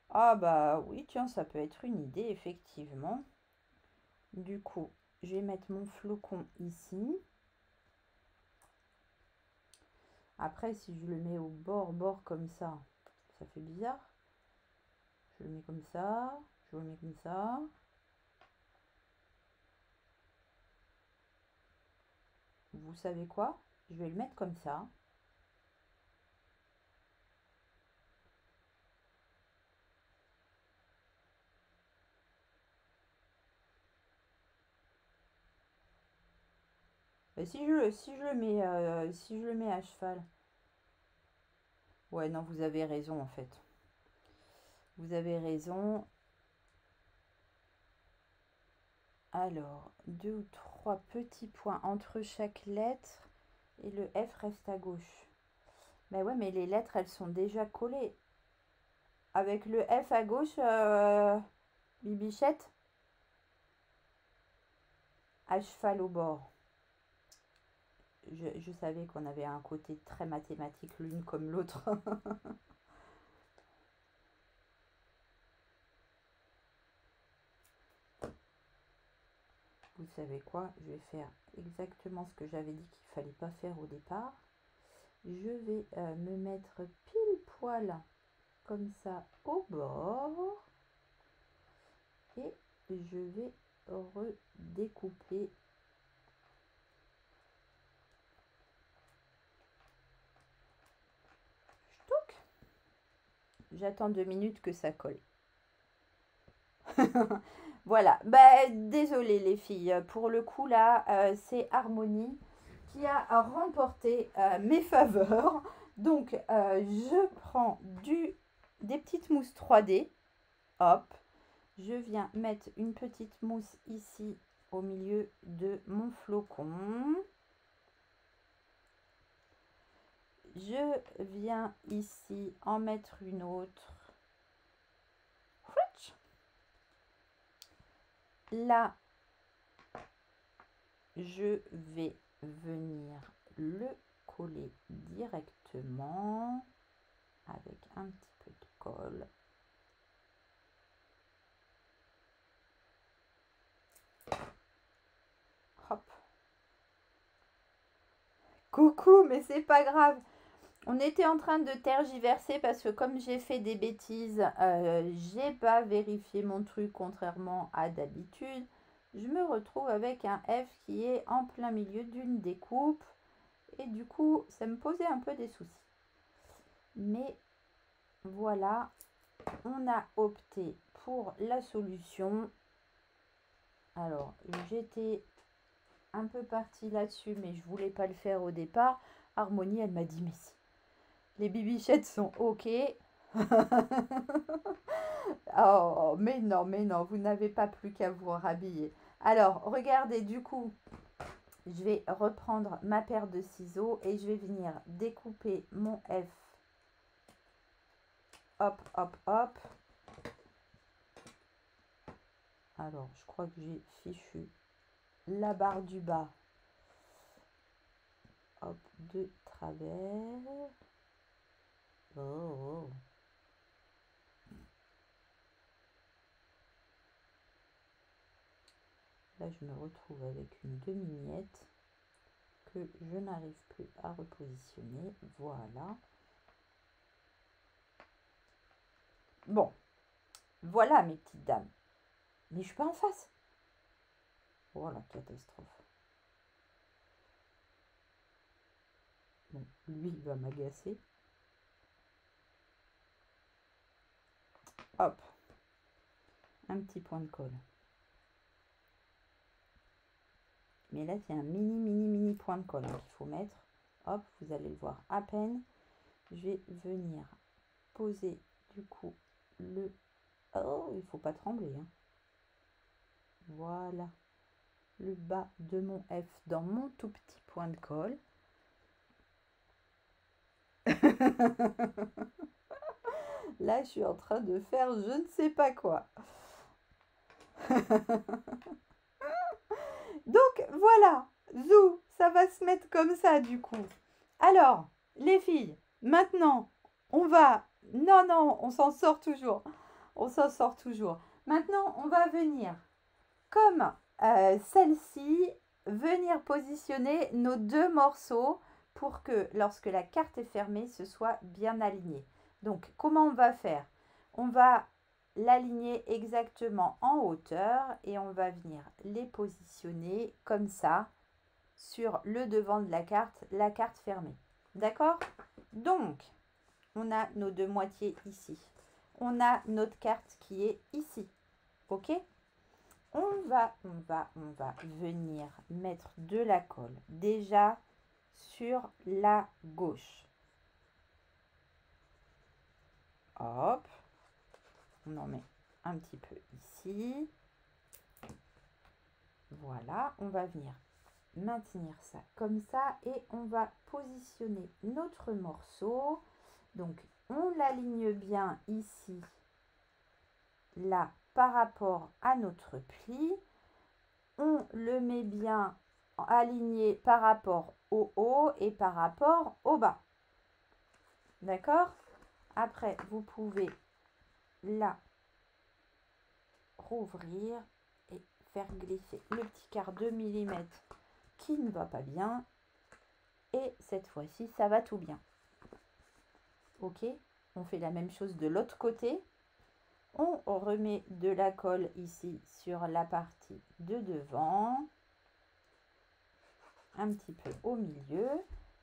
Ah bah oui, tiens, ça peut être une idée, effectivement. Du coup, je vais mettre mon flocon ici. Après, si je le mets au bord comme ça, ça fait bizarre. Je le mets comme ça. Je le mets comme ça. Vous savez quoi? Je vais le mettre comme ça. Et si je le mets à cheval. Ouais, non, vous avez raison en fait. Vous avez raison. Alors, 2 ou 3 petits points entre chaque lettre et le F reste à gauche. Ben ouais, mais les lettres, elles sont déjà collées. Avec le F à gauche, Bibichette, à cheval au bord. Je savais qu'on avait un côté très mathématique l'une comme l'autre. Vous savez quoi? Je vais faire exactement ce que j'avais dit qu'il fallait pas faire au départ. Je vais me mettre pile poil comme ça au bord. Et je vais redécouper. J'attends 2 minutes que ça colle. Voilà, bah, désolé les filles, pour le coup là, c'est Harmonie qui a remporté mes faveurs. Donc, je prends des petites mousses 3D. Hop, je viens mettre une petite mousse ici au milieu de mon flocon. Je viens ici en mettre une autre. Là, je vais venir le coller directement avec un petit peu de colle. Hop. Coucou, mais c'est pas grave. On était en train de tergiverser parce que comme j'ai fait des bêtises, j'ai pas vérifié mon truc contrairement à d'habitude. Je me retrouve avec un F qui est en plein milieu d'une découpe. Et du coup, ça me posait un peu des soucis. Mais voilà, on a opté pour la solution. Alors, j'étais un peu partie là-dessus, mais je voulais pas le faire au départ. Harmonie, elle m'a dit, mais si, les bibichettes sont OK. Oh, mais non, vous n'avez pas plus qu'à vous rhabiller. Alors, regardez, du coup, je vais reprendre ma paire de ciseaux et je vais venir découper mon F. Hop, hop, hop. Alors, je crois que j'ai fichu la barre du bas. Hop, de travers. Oh. Là, je me retrouve avec une demi-miette que je n'arrive plus à repositionner. Voilà. Bon, voilà mes petites dames. Mais je suis pas en face. Oh la catastrophe. Bon, lui, il va m'agacer. Hop. Un petit point de colle. Mais là, c'est un mini point de colle qu'il faut mettre. Hop, vous allez le voir à peine. Je vais venir poser du coup le... Oh, il faut pas trembler. Hein. Voilà. Le bas de mon F dans mon tout petit point de colle. Là, je suis en train de faire je ne sais pas quoi. Donc, voilà. Zou, ça va se mettre comme ça, du coup. Alors, les filles, maintenant, on va... Non, non, on s'en sort toujours. On s'en sort toujours. Maintenant, on va venir, comme celle-ci, venir positionner nos deux morceaux pour que, lorsque la carte est fermée, ce soit bien aligné. Donc, comment on va faire? On va l'aligner exactement en hauteur et on va venir les positionner comme ça sur le devant de la carte fermée. D'accord? Donc, on a nos deux moitiés ici. On a notre carte qui est ici. Ok? On va venir mettre de la colle déjà sur la gauche. Hop. On en met un petit peu ici. Voilà. On va venir maintenir ça comme ça et on va positionner notre morceau. Donc, on l'aligne bien ici, là, par rapport à notre pli. On le met bien aligné par rapport au haut et par rapport au bas. D'accord? Après, vous pouvez là rouvrir et faire glisser le petit quart de millimètre qui ne va pas bien. Et cette fois-ci, ça va tout bien. Ok? On fait la même chose de l'autre côté. On remet de la colle ici sur la partie de devant, un petit peu au milieu.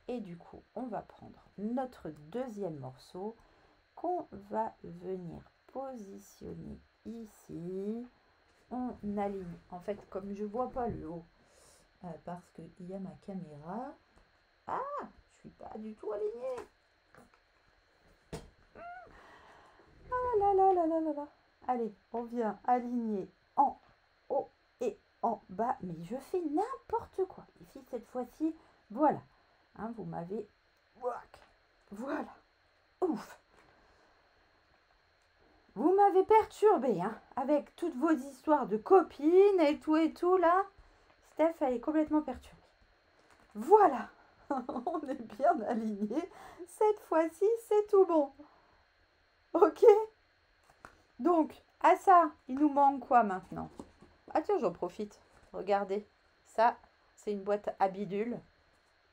Et du coup, on va prendre notre deuxième morceau qu'on va venir positionner ici. On aligne. En fait, comme je ne vois pas le haut, parce qu'il y a ma caméra. Ah, je suis pas du tout alignée. Ah là là là là là là. Allez, on vient aligner en haut et en bas. Mais je fais n'importe quoi. Ici, cette fois-ci, voilà. Hein, vous m'avez... Voilà. Ouf. Vous m'avez perturbé, hein, avec toutes vos histoires de copines et tout, là. Steph, elle est complètement perturbée. Voilà. On est bien aligné. Cette fois-ci, c'est tout bon. Ok? Donc, à ça, il nous manque quoi maintenant? Ah tiens, j'en profite. Regardez, ça, c'est une boîte à bidules.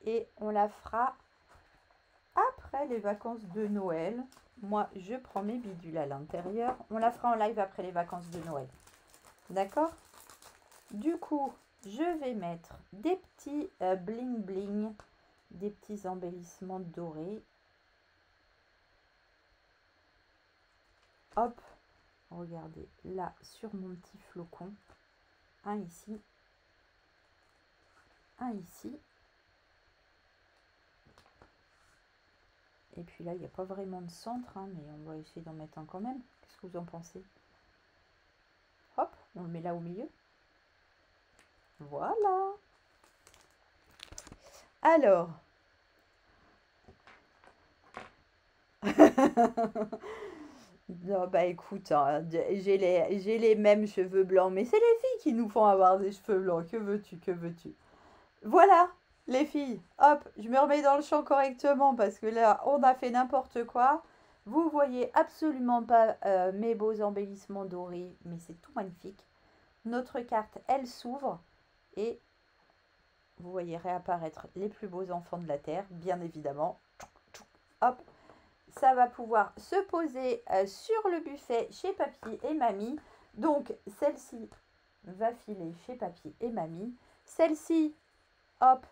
Et on la fera après les vacances de Noël. Moi, je prends mes bidules à l'intérieur. On la fera en live après les vacances de Noël. D'accord? Du coup, je vais mettre des petits bling bling, des petits embellissements dorés. Hop, regardez, là, sur mon petit flocon. Un ici. Un ici. Et puis là, il n'y a pas vraiment de centre, hein, mais on va essayer d'en mettre un quand même. Qu'est-ce que vous en pensez? Hop, on le met là au milieu. Voilà. Alors. Non, bah écoute, hein, j'ai les mêmes cheveux blancs, mais c'est les filles qui nous font avoir des cheveux blancs. Que veux-tu, que veux-tu? Voilà, les filles, hop, je me remets dans le champ correctement parce que là, on a fait n'importe quoi. Vous voyez absolument pas mes beaux embellissements dorés, mais c'est tout magnifique. Notre carte, elle s'ouvre et vous voyez réapparaître les plus beaux enfants de la Terre, bien évidemment. Hop, ça va pouvoir se poser sur le buffet chez papy et mamie. Donc, celle-ci va filer chez papy et mamie. Celle-ci, hop,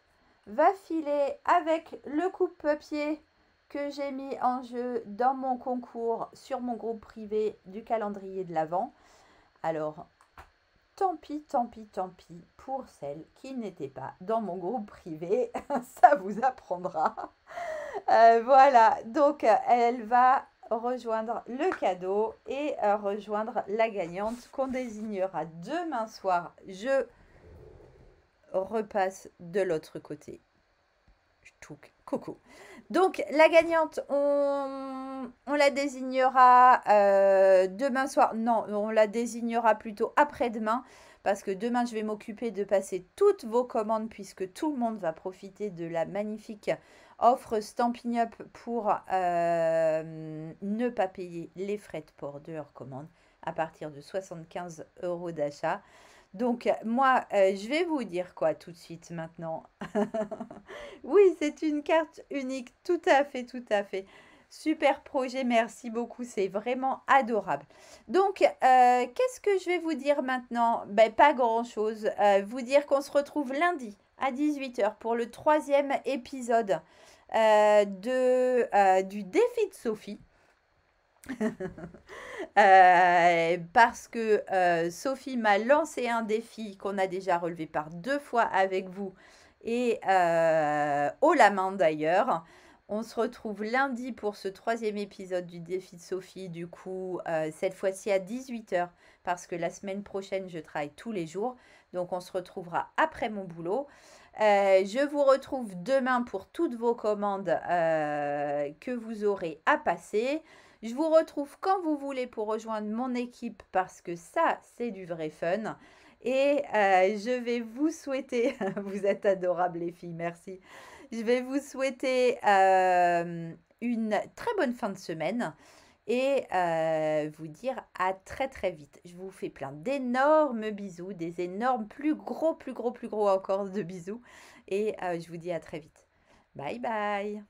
va filer avec le coupe-papier que j'ai mis en jeu dans mon concours sur mon groupe privé du calendrier de l'Avent. Alors, tant pis, tant pis, tant pis pour celles qui n'étaient pas dans mon groupe privé. Ça vous apprendra. Voilà, donc elle va rejoindre le cadeau et rejoindre la gagnante qu'on désignera demain soir. Je repasse de l'autre côté. Coucou. Donc la gagnante, on la désignera demain soir. Non, on la désignera plutôt après-demain. Parce que demain, je vais m'occuper de passer toutes vos commandes puisque tout le monde va profiter de la magnifique offre Stampin' Up pour ne pas payer les frais de port de leur commande à partir de 75 € d'achat. Donc, moi, je vais vous dire quoi tout de suite maintenant. Oui, c'est une carte unique, tout à fait, tout à fait. Super projet, merci beaucoup, c'est vraiment adorable. Donc, qu'est-ce que je vais vous dire maintenant? Ben, pas grand-chose. Vous dire qu'on se retrouve lundi à 18 h pour le troisième épisode du défi de Sophie. Parce que Sophie m'a lancé un défi qu'on a déjà relevé par 2 fois avec vous et haut la main d'ailleurs. On se retrouve lundi pour ce troisième épisode du défi de Sophie, du coup, cette fois-ci à 18 h, parce que la semaine prochaine, je travaille tous les jours. Donc, on se retrouvera après mon boulot. Je vous retrouve demain pour toutes vos commandes que vous aurez à passer. Je vous retrouve quand vous voulez pour rejoindre mon équipe parce que ça, c'est du vrai fun. Et je vais vous souhaiter, vous êtes adorables les filles, merci. Je vais vous souhaiter une très bonne fin de semaine et vous dire à très très vite. Je vous fais plein d'énormes bisous, des énormes, plus gros encore de bisous. Et je vous dis à très vite. Bye bye.